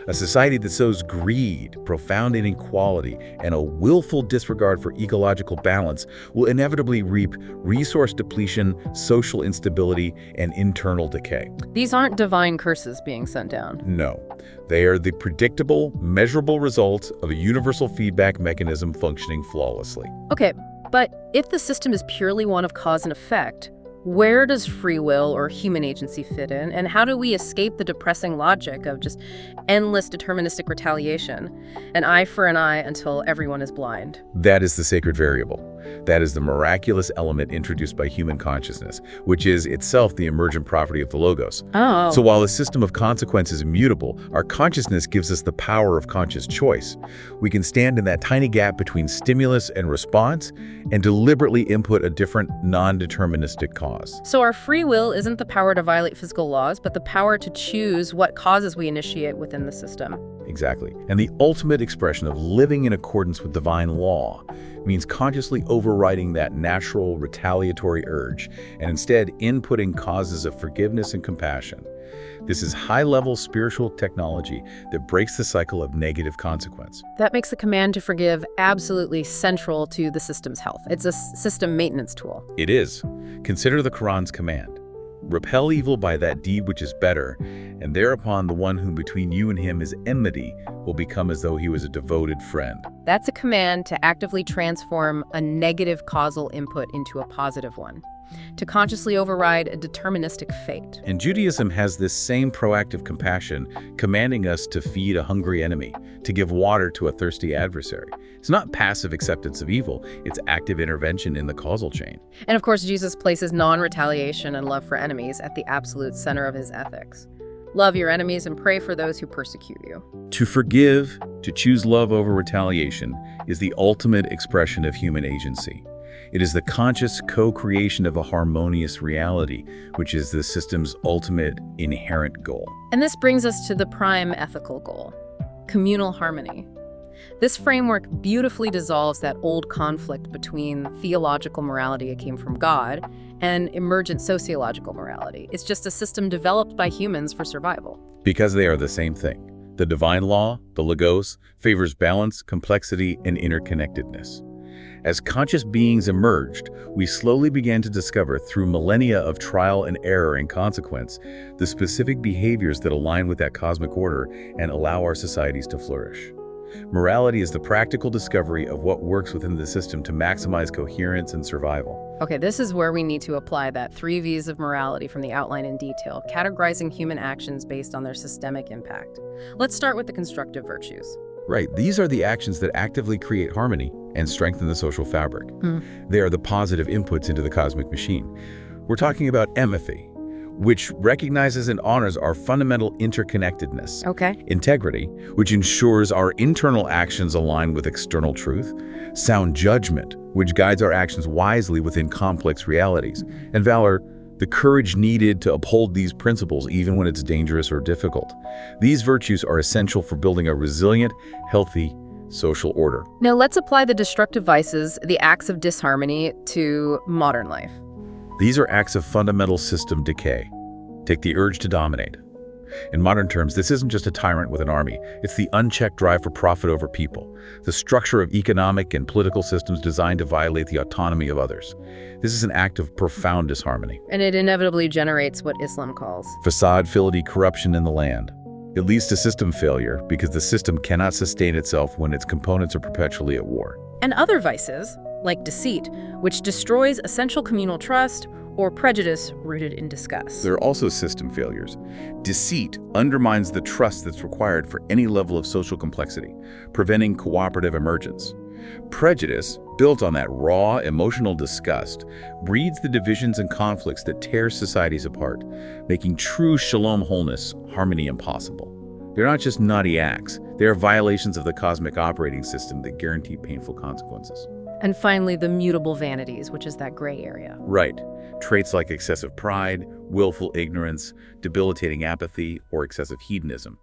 A society that sows greed, profound inequality, and a willful disregard for ecological balance will inevitably reap resource depletion, social instability, and internal decay. These aren't divine curses being sent down. No, they are the predictable, measurable results of a universal feedback mechanism functioning flawlessly. Okay, but if the system is purely one of cause and effect, where does free will or human agency fit in, and how do we escape the depressing logic of just endless deterministic retaliation, an eye for an eye until everyone is blind? That is the sacred variable. That is the miraculous element introduced by human consciousness, which is itself the emergent property of the Logos. Oh. So while the system of consequence is immutable, our consciousness gives us the power of conscious choice. We can stand in that tiny gap between stimulus and response and deliberately input a different, non-deterministic cause. So our free will isn't the power to violate physical laws, but the power to choose what causes we initiate within the system. Exactly. And the ultimate expression of living in accordance with divine law means consciously overriding that natural retaliatory urge and instead inputting causes of forgiveness and compassion. This is high-level spiritual technology that breaks the cycle of negative consequence. That makes the command to forgive absolutely central to the system's health. It's a system maintenance tool. It is. Consider the Quran's command. Repel evil by that deed which is better, and thereupon the one whom between you and him is enmity will become as though he was a devoted friend. That's a command to actively transform a negative causal input into a positive one. to consciously override a deterministic fate. And Judaism has this same proactive compassion, commanding us to feed a hungry enemy, to give water to a thirsty adversary. It's not passive acceptance of evil, it's active intervention in the causal chain. And of course, Jesus places non-retaliation and love for enemies at the absolute center of his ethics. Love your enemies and pray for those who persecute you. To forgive, to choose love over retaliation, is the ultimate expression of human agency. It is the conscious co-creation of a harmonious reality, which is the system's ultimate inherent goal. And this brings us to the prime ethical goal: communal harmony. This framework beautifully dissolves that old conflict between theological morality, it came from God, and emergent sociological morality. It's just a system developed by humans for survival. Because they are the same thing. The divine law, the logos, favors balance, complexity, and interconnectedness. As conscious beings emerged, we slowly began to discover, through millennia of trial and error and consequence, the specific behaviors that align with that cosmic order and allow our societies to flourish. Morality is the practical discovery of what works within the system to maximize coherence and survival. Okay, this is where we need to apply that 3 V's of morality from the outline in detail, categorizing human actions based on their systemic impact. Let's start with the constructive virtues. Right, these are the actions that actively create harmony and strengthen the social fabric. They are the positive inputs into the cosmic machine. We're talking about empathy, which recognizes and honors our fundamental interconnectedness. Okay. Integrity, which ensures our internal actions align with external truth. Sound judgment, which guides our actions wisely within complex realities. And valor, the courage needed to uphold these principles even when it's dangerous or difficult. These virtues are essential for building a resilient, healthy social order. Now let's apply the destructive vices, the acts of disharmony, to modern life. These are acts of fundamental system decay. Take the urge to dominate. In modern terms, this isn't just a tyrant with an army. It's the unchecked drive for profit over people, the structure of economic and political systems designed to violate the autonomy of others. This is an act of profound disharmony. And it inevitably generates what Islam calls Facade, corruption in the land. It leads to system failure because the system cannot sustain itself when its components are perpetually at war. and other vices, like deceit, which destroys essential communal trust, or prejudice rooted in disgust. There are also system failures. Deceit undermines the trust that's required for any level of social complexity, preventing cooperative emergence. Prejudice, built on that raw, emotional disgust, breeds the divisions and conflicts that tear societies apart, making true shalom wholeness, harmony impossible. They're not just naughty acts, they are violations of the cosmic operating system that guarantee painful consequences. And finally, the mutable vanities, which is that gray area. Right. Traits like excessive pride, willful ignorance, debilitating apathy, or excessive hedonism.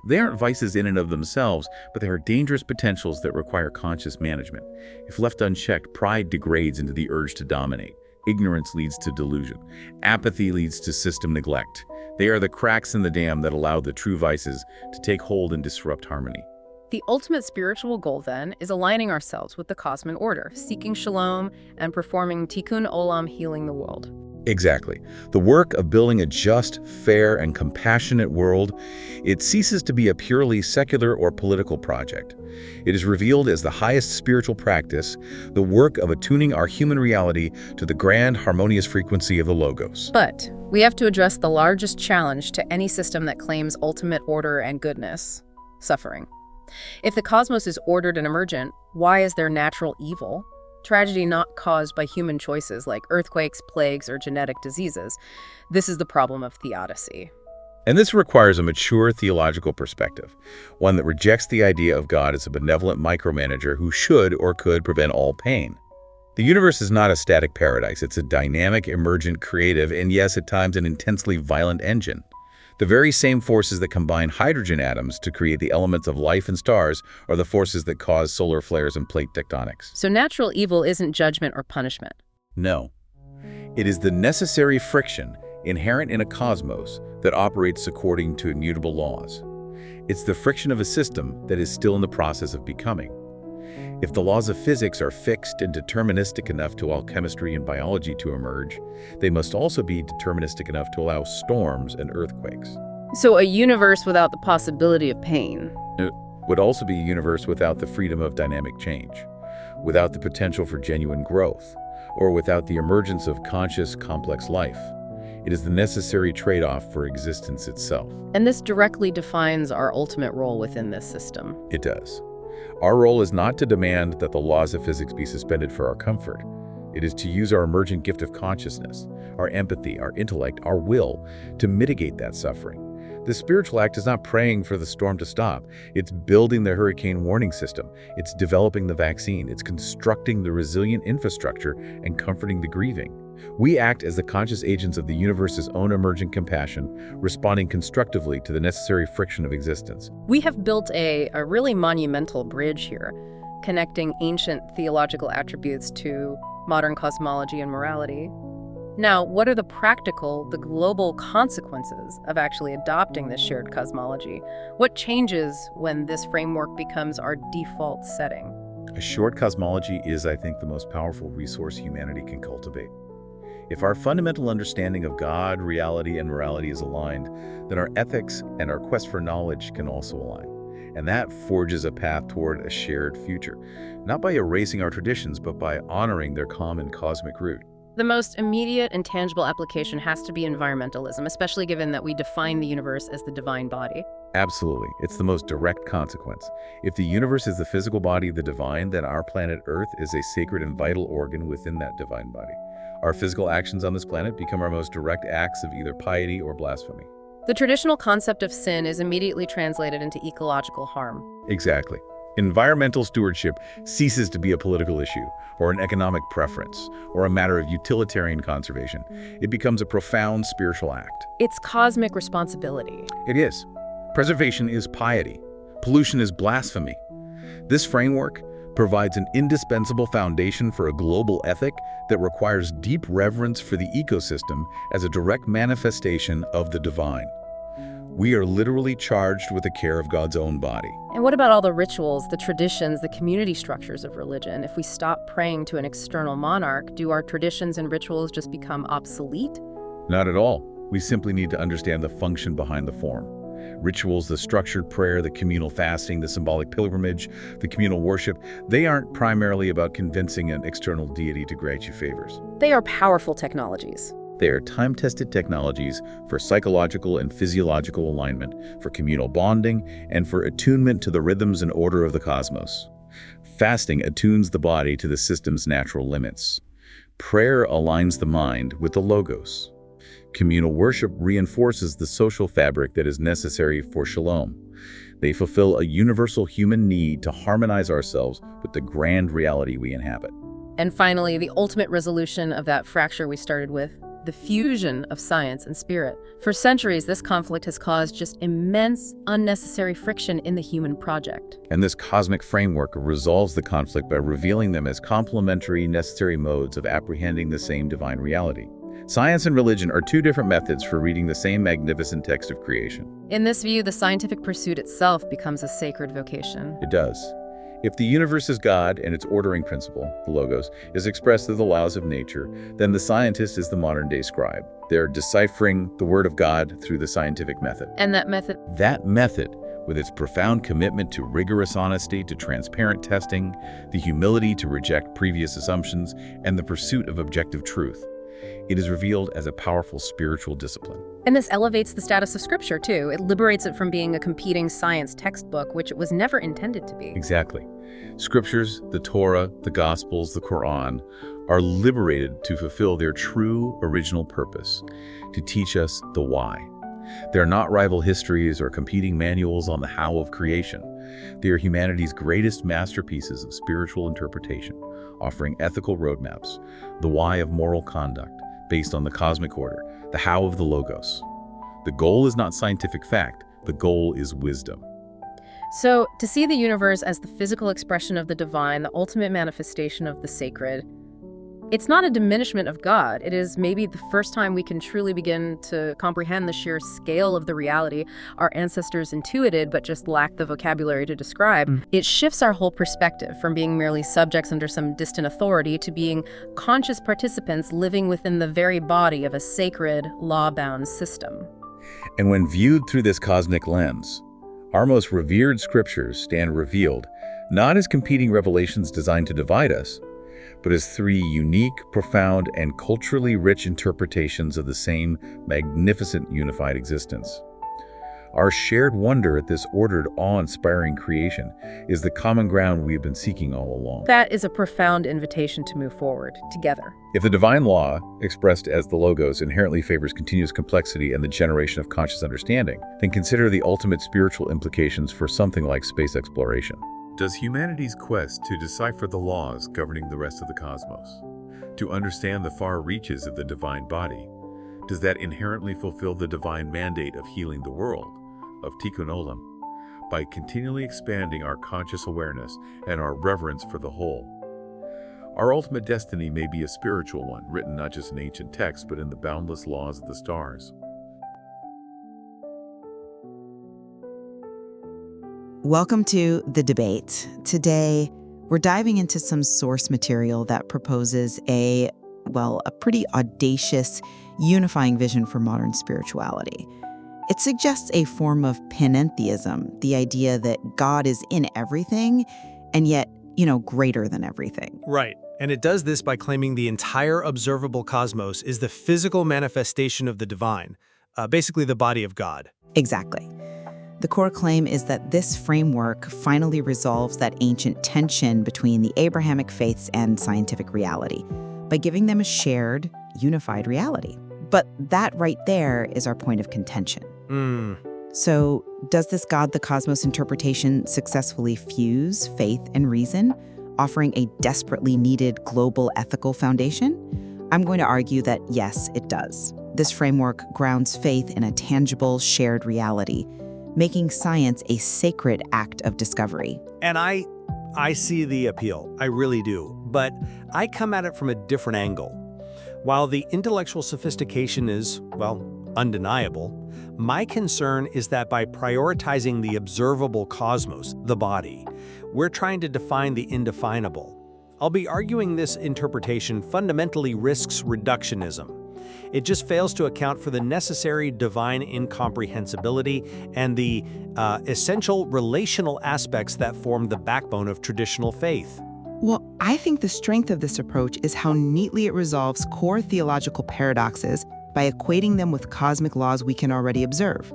They aren't vices in and of themselves, but they are dangerous potentials that require conscious management. If left unchecked, pride degrades into the urge to dominate. Ignorance leads to delusion. Apathy leads to system neglect. They are the cracks in the dam that allow the true vices to take hold and disrupt harmony. The ultimate spiritual goal, then, is aligning ourselves with the cosmic order, seeking shalom, and performing tikkun olam, healing the world. Exactly. The work of building a just, fair, and compassionate world, it ceases to be a purely secular or political project. It is revealed as the highest spiritual practice, the work of attuning our human reality to the grand, harmonious frequency of the Logos. But we have to address the largest challenge to any system that claims ultimate order and goodness: suffering. If the cosmos is ordered and emergent, why is there natural evil? Tragedy not caused by human choices like earthquakes, plagues, or genetic diseases. This is the problem of theodicy. And this requires a mature theological perspective, one that rejects the idea of God as a benevolent micromanager who should or could prevent all pain. The universe is not a static paradise. It's a dynamic, emergent, creative, and yes, at times an intensely violent engine. The very same forces that combine hydrogen atoms to create the elements of life and stars are the forces that cause solar flares and plate tectonics. So natural evil isn't judgment or punishment. No. It is the necessary friction inherent in a cosmos that operates according to immutable laws. It's the friction of a system that is still in the process of becoming. If the laws of physics are fixed and deterministic enough to allow chemistry and biology to emerge, they must also be deterministic enough to allow storms and earthquakes. So a universe without the possibility of pain. It would also be a universe without the freedom of dynamic change, without the potential for genuine growth, or without the emergence of conscious, complex life. It is the necessary trade-off for existence itself. And this directly defines our ultimate role within this system. It does. Our role is not to demand that the laws of physics be suspended for our comfort. It is to use our emergent gift of consciousness, our empathy, our intellect, our will, to mitigate that suffering. The spiritual act is not praying for the storm to stop. It's building the hurricane warning system. It's developing the vaccine. It's constructing the resilient infrastructure and comforting the grieving. We act as the conscious agents of the universe's own emergent compassion, responding constructively to the necessary friction of existence. We have built a really monumental bridge here, connecting ancient theological attributes to modern cosmology and morality. Now, what are the global consequences of actually adopting this shared cosmology? What changes when this framework becomes our default setting? A shared cosmology is, I think, the most powerful resource humanity can cultivate. If our fundamental understanding of God, reality, and morality is aligned, then our ethics and our quest for knowledge can also align. And that forges a path toward a shared future, not by erasing our traditions, but by honoring their common cosmic root. The most immediate and tangible application has to be environmentalism, especially given that we define the universe as the divine body. Absolutely. It's the most direct consequence. If the universe is the physical body of the divine, then our planet Earth is a sacred and vital organ within that divine body. Our physical actions on this planet become our most direct acts of either piety or blasphemy. The traditional concept of sin is immediately translated into ecological harm. Exactly. Environmental stewardship ceases to be a political issue, or an economic preference, or a matter of utilitarian conservation. It becomes a profound spiritual act. It's cosmic responsibility. It is. Preservation is piety. Pollution is blasphemy. This framework provides an indispensable foundation for a global ethic that requires deep reverence for the ecosystem as a direct manifestation of the divine. We are literally charged with the care of God's own body. And what about all the rituals, the traditions, the community structures of religion? If we stop praying to an external monarch, do our traditions and rituals just become obsolete? Not at all. We simply need to understand the function behind the form. Rituals, the structured prayer, the communal fasting, the symbolic pilgrimage, the communal worship, they aren't primarily about convincing an external deity to grant you favors. They are powerful technologies. They are time-tested technologies for psychological and physiological alignment, for communal bonding, and for attunement to the rhythms and order of the cosmos. Fasting attunes the body to the system's natural limits. Prayer aligns the mind with the logos. Communal worship reinforces the social fabric that is necessary for shalom. They fulfill a universal human need to harmonize ourselves with the grand reality we inhabit. And finally, the ultimate resolution of that fracture we started with, the fusion of science and spirit. For centuries, this conflict has caused just immense, unnecessary friction in the human project. And this cosmic framework resolves the conflict by revealing them as complementary, necessary modes of apprehending the same divine reality. Science and religion are two different methods for reading the same magnificent text of creation. In this view, the scientific pursuit itself becomes a sacred vocation. It does. If the universe is God and its ordering principle, the logos, is expressed through the laws of nature, then the scientist is the modern-day scribe. They're deciphering the word of God through the scientific method. And that method? That method, with its profound commitment to rigorous honesty, to transparent testing, the humility to reject previous assumptions, and the pursuit of objective truth, it is revealed as a powerful spiritual discipline. And this elevates the status of Scripture, too. It liberates it from being a competing science textbook, which it was never intended to be. Exactly. Scriptures, the Torah, the Gospels, the Quran, are liberated to fulfill their true original purpose, to teach us the why. They're not rival histories or competing manuals on the how of creation. They are humanity's greatest masterpieces of spiritual interpretation, offering ethical roadmaps, the why of moral conduct, based on the cosmic order, the how of the logos. The goal is not scientific fact, the goal is wisdom. So, to see the universe as the physical expression of the divine, the ultimate manifestation of the sacred, it's not a diminishment of God. It is maybe the first time we can truly begin to comprehend the sheer scale of the reality our ancestors intuited but just lacked the vocabulary to describe. It shifts our whole perspective from being merely subjects under some distant authority to being conscious participants living within the very body of a sacred, law-bound system. And when viewed through this cosmic lens, our most revered scriptures stand revealed not as competing revelations designed to divide us, but as three unique, profound, and culturally rich interpretations of the same magnificent unified existence. Our shared wonder at this ordered, awe-inspiring creation is the common ground we've been seeking all along. That is a profound invitation to move forward together. If the divine law, expressed as the Logos, inherently favors continuous complexity and the generation of conscious understanding, then consider the ultimate spiritual implications for something like space exploration. Does humanity's quest to decipher the laws governing the rest of the cosmos, to understand the far reaches of the divine body, does that inherently fulfill the divine mandate of healing the world, of Tikkun Olam, by continually expanding our conscious awareness and our reverence for the whole? Our ultimate destiny may be a spiritual one, written not just in ancient texts, but in the boundless laws of the stars. Welcome to The Debate. Today, we're diving into some source material that proposes a pretty audacious, unifying vision for modern spirituality. It suggests a form of panentheism, the idea that God is in everything, and yet, greater than everything. Right. And it does this by claiming the entire observable cosmos is the physical manifestation of the divine, basically the body of God. Exactly. The core claim is that this framework finally resolves that ancient tension between the Abrahamic faiths and scientific reality by giving them a shared, unified reality. But that right there is our point of contention. So, does this God the cosmos interpretation successfully fuse faith and reason, offering a desperately needed global ethical foundation? I'm going to argue that yes, it does. This framework grounds faith in a tangible, shared reality, making science a sacred act of discovery. And I see the appeal. I really do. But I come at it from a different angle. While the intellectual sophistication is, undeniable, my concern is that by prioritizing the observable cosmos, the body, we're trying to define the indefinable. I'll be arguing this interpretation fundamentally risks reductionism. It just fails to account for the necessary divine incomprehensibility and the essential relational aspects that form the backbone of traditional faith. Well, I think the strength of this approach is how neatly it resolves core theological paradoxes by equating them with cosmic laws we can already observe.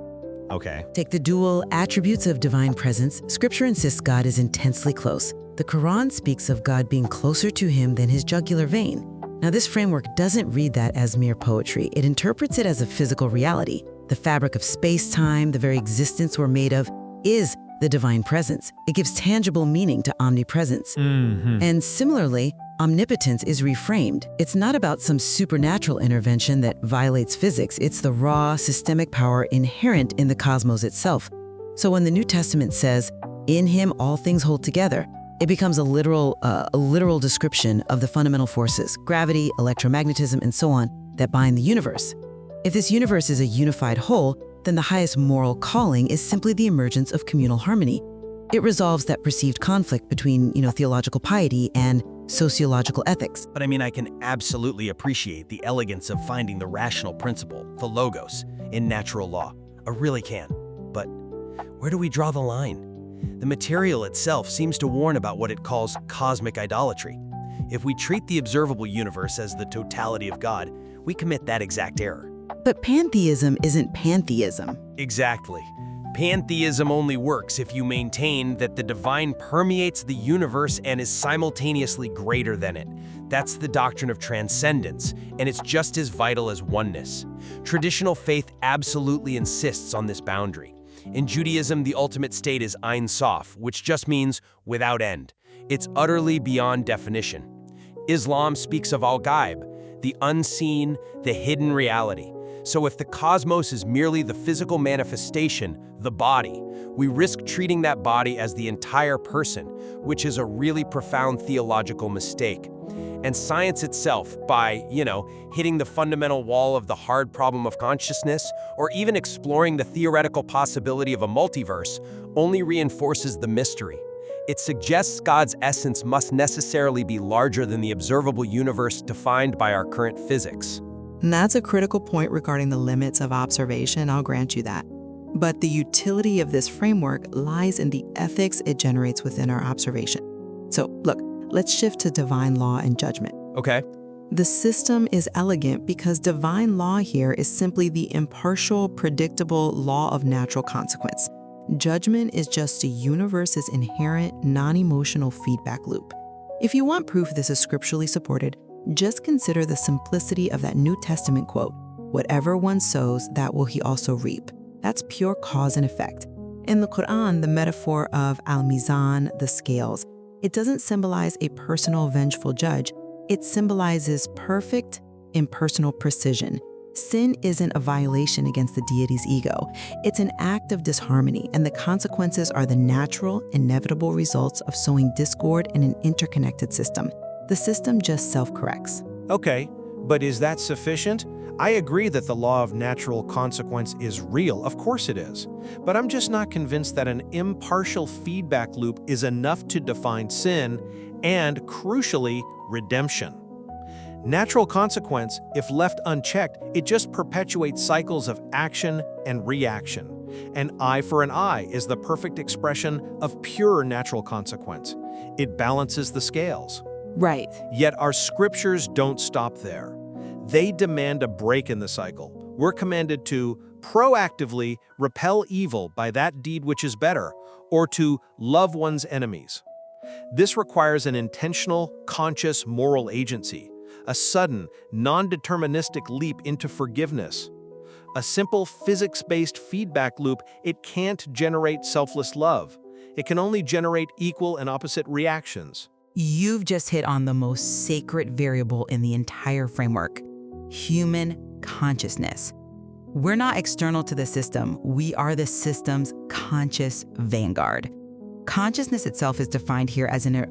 Okay. Take the dual attributes of divine presence. Scripture insists God is intensely close. The Quran speaks of God being closer to him than his jugular vein. Now, this framework doesn't read that as mere poetry. It interprets it as a physical reality. The fabric of space-time, the very existence we're made of, is the divine presence. It gives tangible meaning to omnipresence. And similarly, omnipotence is reframed. It's not about some supernatural intervention that violates physics. It's the raw, systemic power inherent in the cosmos itself. So when the New Testament says, "In him all things hold together," it becomes a literal description of the fundamental forces, gravity, electromagnetism, and so on, that bind the universe. If this universe is a unified whole, then the highest moral calling is simply the emergence of communal harmony. It resolves that perceived conflict between, theological piety and sociological ethics. But I can absolutely appreciate the elegance of finding the rational principle, the logos, in natural law. I really can. But where do we draw the line? The material itself seems to warn about what it calls cosmic idolatry. If we treat the observable universe as the totality of God, we commit that exact error. But pantheism isn't pantheism. Exactly. Pantheism only works if you maintain that the divine permeates the universe and is simultaneously greater than it. That's the doctrine of transcendence, and it's just as vital as oneness. Traditional faith absolutely insists on this boundary. In Judaism, the ultimate state is Ein Sof, which just means without end. It's utterly beyond definition. Islam speaks of Al-Ghaib, the unseen, the hidden reality. So if the cosmos is merely the physical manifestation, the body, we risk treating that body as the entire person, which is a really profound theological mistake. And science itself, by, hitting the fundamental wall of the hard problem of consciousness, or even exploring the theoretical possibility of a multiverse, only reinforces the mystery. It suggests God's essence must necessarily be larger than the observable universe defined by our current physics. And that's a critical point regarding the limits of observation, I'll grant you that. But the utility of this framework lies in the ethics it generates within our observation. So, look, Let's shift to divine law and judgment. Okay. The system is elegant because divine law here is simply the impartial, predictable law of natural consequence. Judgment is just a universe's inherent, non-emotional feedback loop. If you want proof this is scripturally supported, just consider the simplicity of that New Testament quote, "Whatever one sows, that will he also reap." That's pure cause and effect. In the Quran, the metaphor of al-mizan, the scales, it doesn't symbolize a personal, vengeful judge. It symbolizes perfect, impersonal precision. Sin isn't a violation against the deity's ego. It's an act of disharmony, and the consequences are the natural, inevitable results of sowing discord in an interconnected system. The system just self-corrects. Okay, but is that sufficient? I agree that the law of natural consequence is real, of course it is. But I'm just not convinced that an impartial feedback loop is enough to define sin and, crucially, redemption. Natural consequence, if left unchecked, it just perpetuates cycles of action and reaction. An eye for an eye is the perfect expression of pure natural consequence. It balances the scales. Right. Yet our scriptures don't stop there. They demand a break in the cycle. We're commanded to proactively repel evil by that deed which is better, or to love one's enemies. This requires an intentional, conscious moral agency, a sudden, non-deterministic leap into forgiveness. A simple physics-based feedback loop, it can't generate selfless love. It can only generate equal and opposite reactions. You've just hit on the most sacred variable in the entire framework: human consciousness. We're not external to the system. We are the system's conscious vanguard. Consciousness itself is defined here as an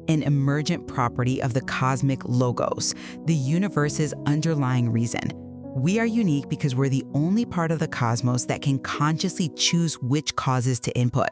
emergent property of the cosmic logos, the universe's underlying reason. We are unique because we're the only part of the cosmos that can consciously choose which causes to input.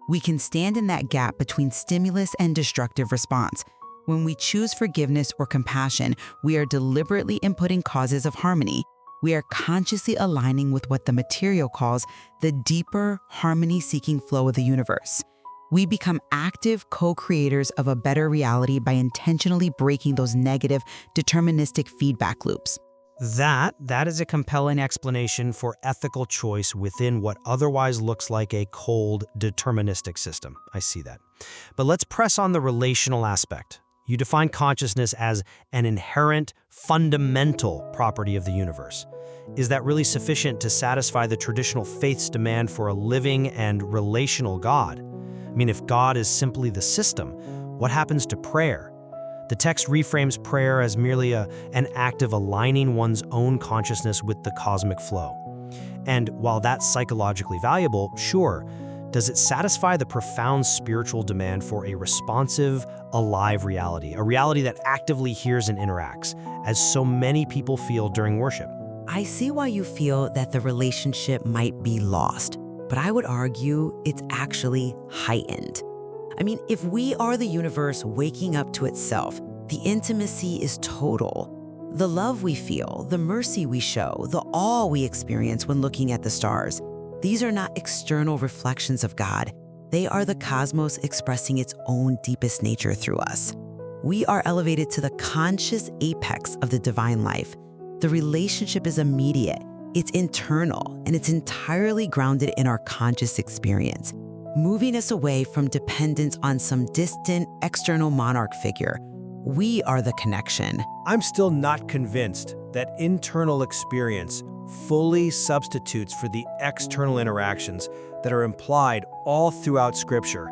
We can stand in that gap between stimulus and destructive response. When we choose forgiveness or compassion, we are deliberately inputting causes of harmony. We are consciously aligning with what the material calls the deeper, harmony-seeking flow of the universe. We become active co-creators of a better reality by intentionally breaking those negative, deterministic feedback loops. That is a compelling explanation for ethical choice within what otherwise looks like a cold, deterministic system. I see that. But let's press on the relational aspect. You define consciousness as an inherent, fundamental property of the universe. Is that really sufficient to satisfy the traditional faith's demand for a living and relational God? I mean, if God is simply the system, what happens to prayer? The text reframes prayer as merely an act of aligning one's own consciousness with the cosmic flow. And while that's psychologically valuable, sure, does it satisfy the profound spiritual demand for a responsive, alive reality, a reality that actively hears and interacts, as so many people feel during worship? I see why you feel that the relationship might be lost, but I would argue it's actually heightened. I mean, if we are the universe waking up to itself, the intimacy is total. The love we feel, the mercy we show, the awe we experience when looking at the stars, these are not external reflections of God. They are the cosmos expressing its own deepest nature through us. We are elevated to the conscious apex of the divine life. The relationship is immediate, it's internal, and it's entirely grounded in our conscious experience, moving us away from dependence on some distant external monarch figure. We are the connection. I'm still not convinced that internal experience fully substitutes for the external interactions that are implied all throughout Scripture.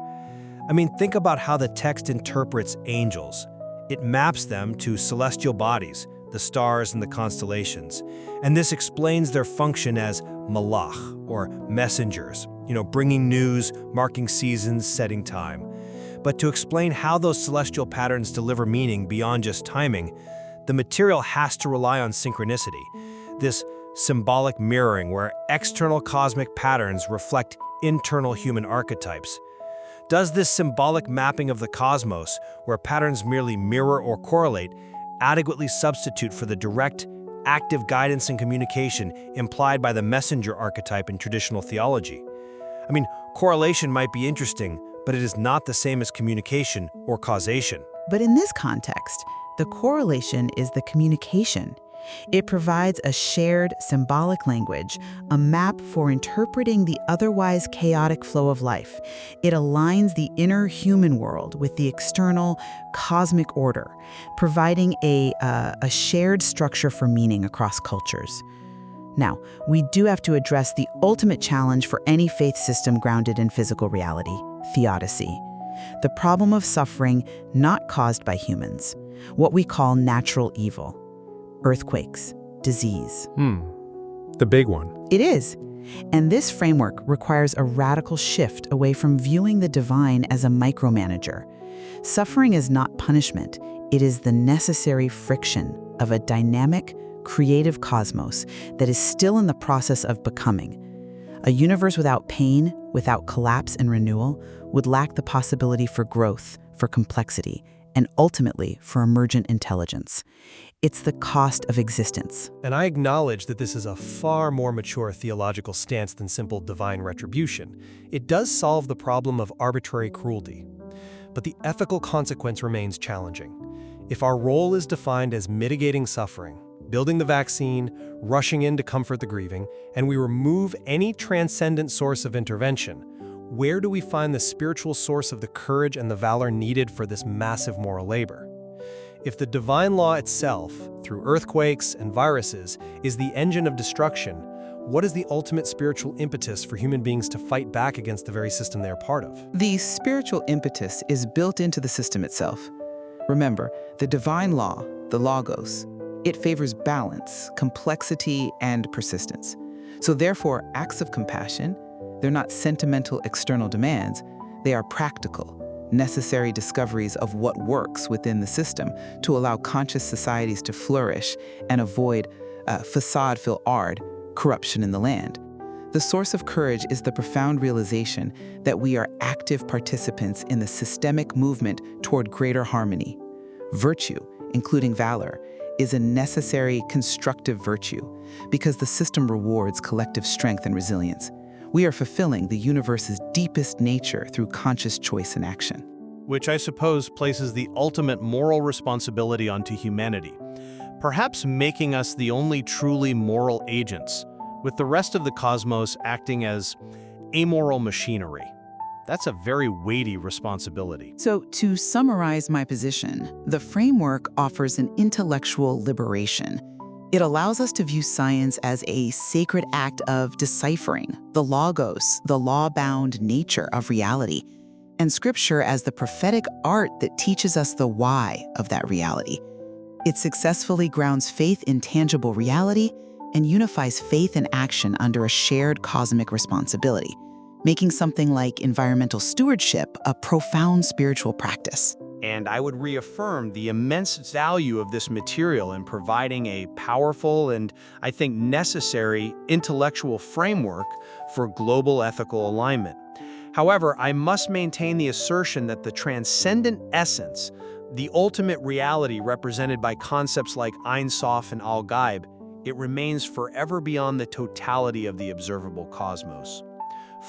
I mean, think about how the text interprets angels. It maps them to celestial bodies, the stars and the constellations, and this explains their function as malach, or messengers, bringing news, marking seasons, setting time. But to explain how those celestial patterns deliver meaning beyond just timing, the material has to rely on synchronicity, this symbolic mirroring where external cosmic patterns reflect internal human archetypes. Does this symbolic mapping of the cosmos, where patterns merely mirror or correlate, adequately substitute for the direct, active guidance and communication implied by the messenger archetype in traditional theology? I mean, correlation might be interesting, but it is not the same as communication or causation. But in this context, the correlation is the communication. It provides a shared symbolic language, a map for interpreting the otherwise chaotic flow of life. It aligns the inner human world with the external cosmic order, providing a shared structure for meaning across cultures. Now, we do have to address the ultimate challenge for any faith system grounded in physical reality, theodicy. The problem of suffering not caused by humans, what we call natural evil. Earthquakes, disease. The big one. It is. And this framework requires a radical shift away from viewing the divine as a micromanager. Suffering is not punishment. It is the necessary friction of a dynamic, creative cosmos that is still in the process of becoming. A universe without pain, without collapse and renewal, would lack the possibility for growth, for complexity, and ultimately for emergent intelligence. It's the cost of existence. And I acknowledge that this is a far more mature theological stance than simple divine retribution. It does solve the problem of arbitrary cruelty. But the ethical consequence remains challenging. If our role is defined as mitigating suffering, building the vaccine, rushing in to comfort the grieving, and we remove any transcendent source of intervention, where do we find the spiritual source of the courage and the valor needed for this massive moral labor? If the divine law itself, through earthquakes and viruses, is the engine of destruction, what is the ultimate spiritual impetus for human beings to fight back against the very system they are part of? The spiritual impetus is built into the system itself. Remember, the divine law, the Logos, it favors balance, complexity, and persistence. So therefore, acts of compassion, they're not sentimental external demands, they are practical, necessary discoveries of what works within the system to allow conscious societies to flourish and avoid facade fil ard, corruption in the land. The source of courage is the profound realization that we are active participants in the systemic movement toward greater harmony. Virtue, including valor, is a necessary constructive virtue because the system rewards collective strength and resilience. We are fulfilling the universe's deepest nature through conscious choice and action. Which I suppose places the ultimate moral responsibility onto humanity, perhaps making us the only truly moral agents, with the rest of the cosmos acting as amoral machinery. That's a very weighty responsibility. So, to summarize my position, the framework offers an intellectual liberation. It allows us to view science as a sacred act of deciphering the logos, the law-bound nature of reality, and Scripture as the prophetic art that teaches us the why of that reality. It successfully grounds faith in tangible reality and unifies faith and action under a shared cosmic responsibility, making something like environmental stewardship a profound spiritual practice. And I would reaffirm the immense value of this material in providing a powerful and, I think, necessary intellectual framework for global ethical alignment. However, I must maintain the assertion that the transcendent essence, the ultimate reality represented by concepts like Ein Sof and Al-Ghaib, it remains forever beyond the totality of the observable cosmos.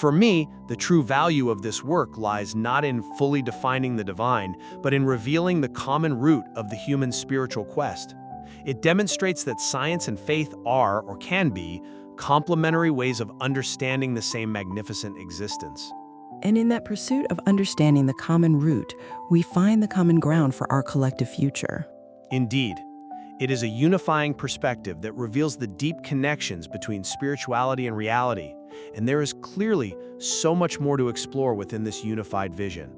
For me, the true value of this work lies not in fully defining the divine, but in revealing the common root of the human spiritual quest. It demonstrates that science and faith are, or can be, complementary ways of understanding the same magnificent existence. And in that pursuit of understanding the common root, we find the common ground for our collective future. Indeed, it is a unifying perspective that reveals the deep connections between spirituality and reality, and there is clearly so much more to explore within this unified vision.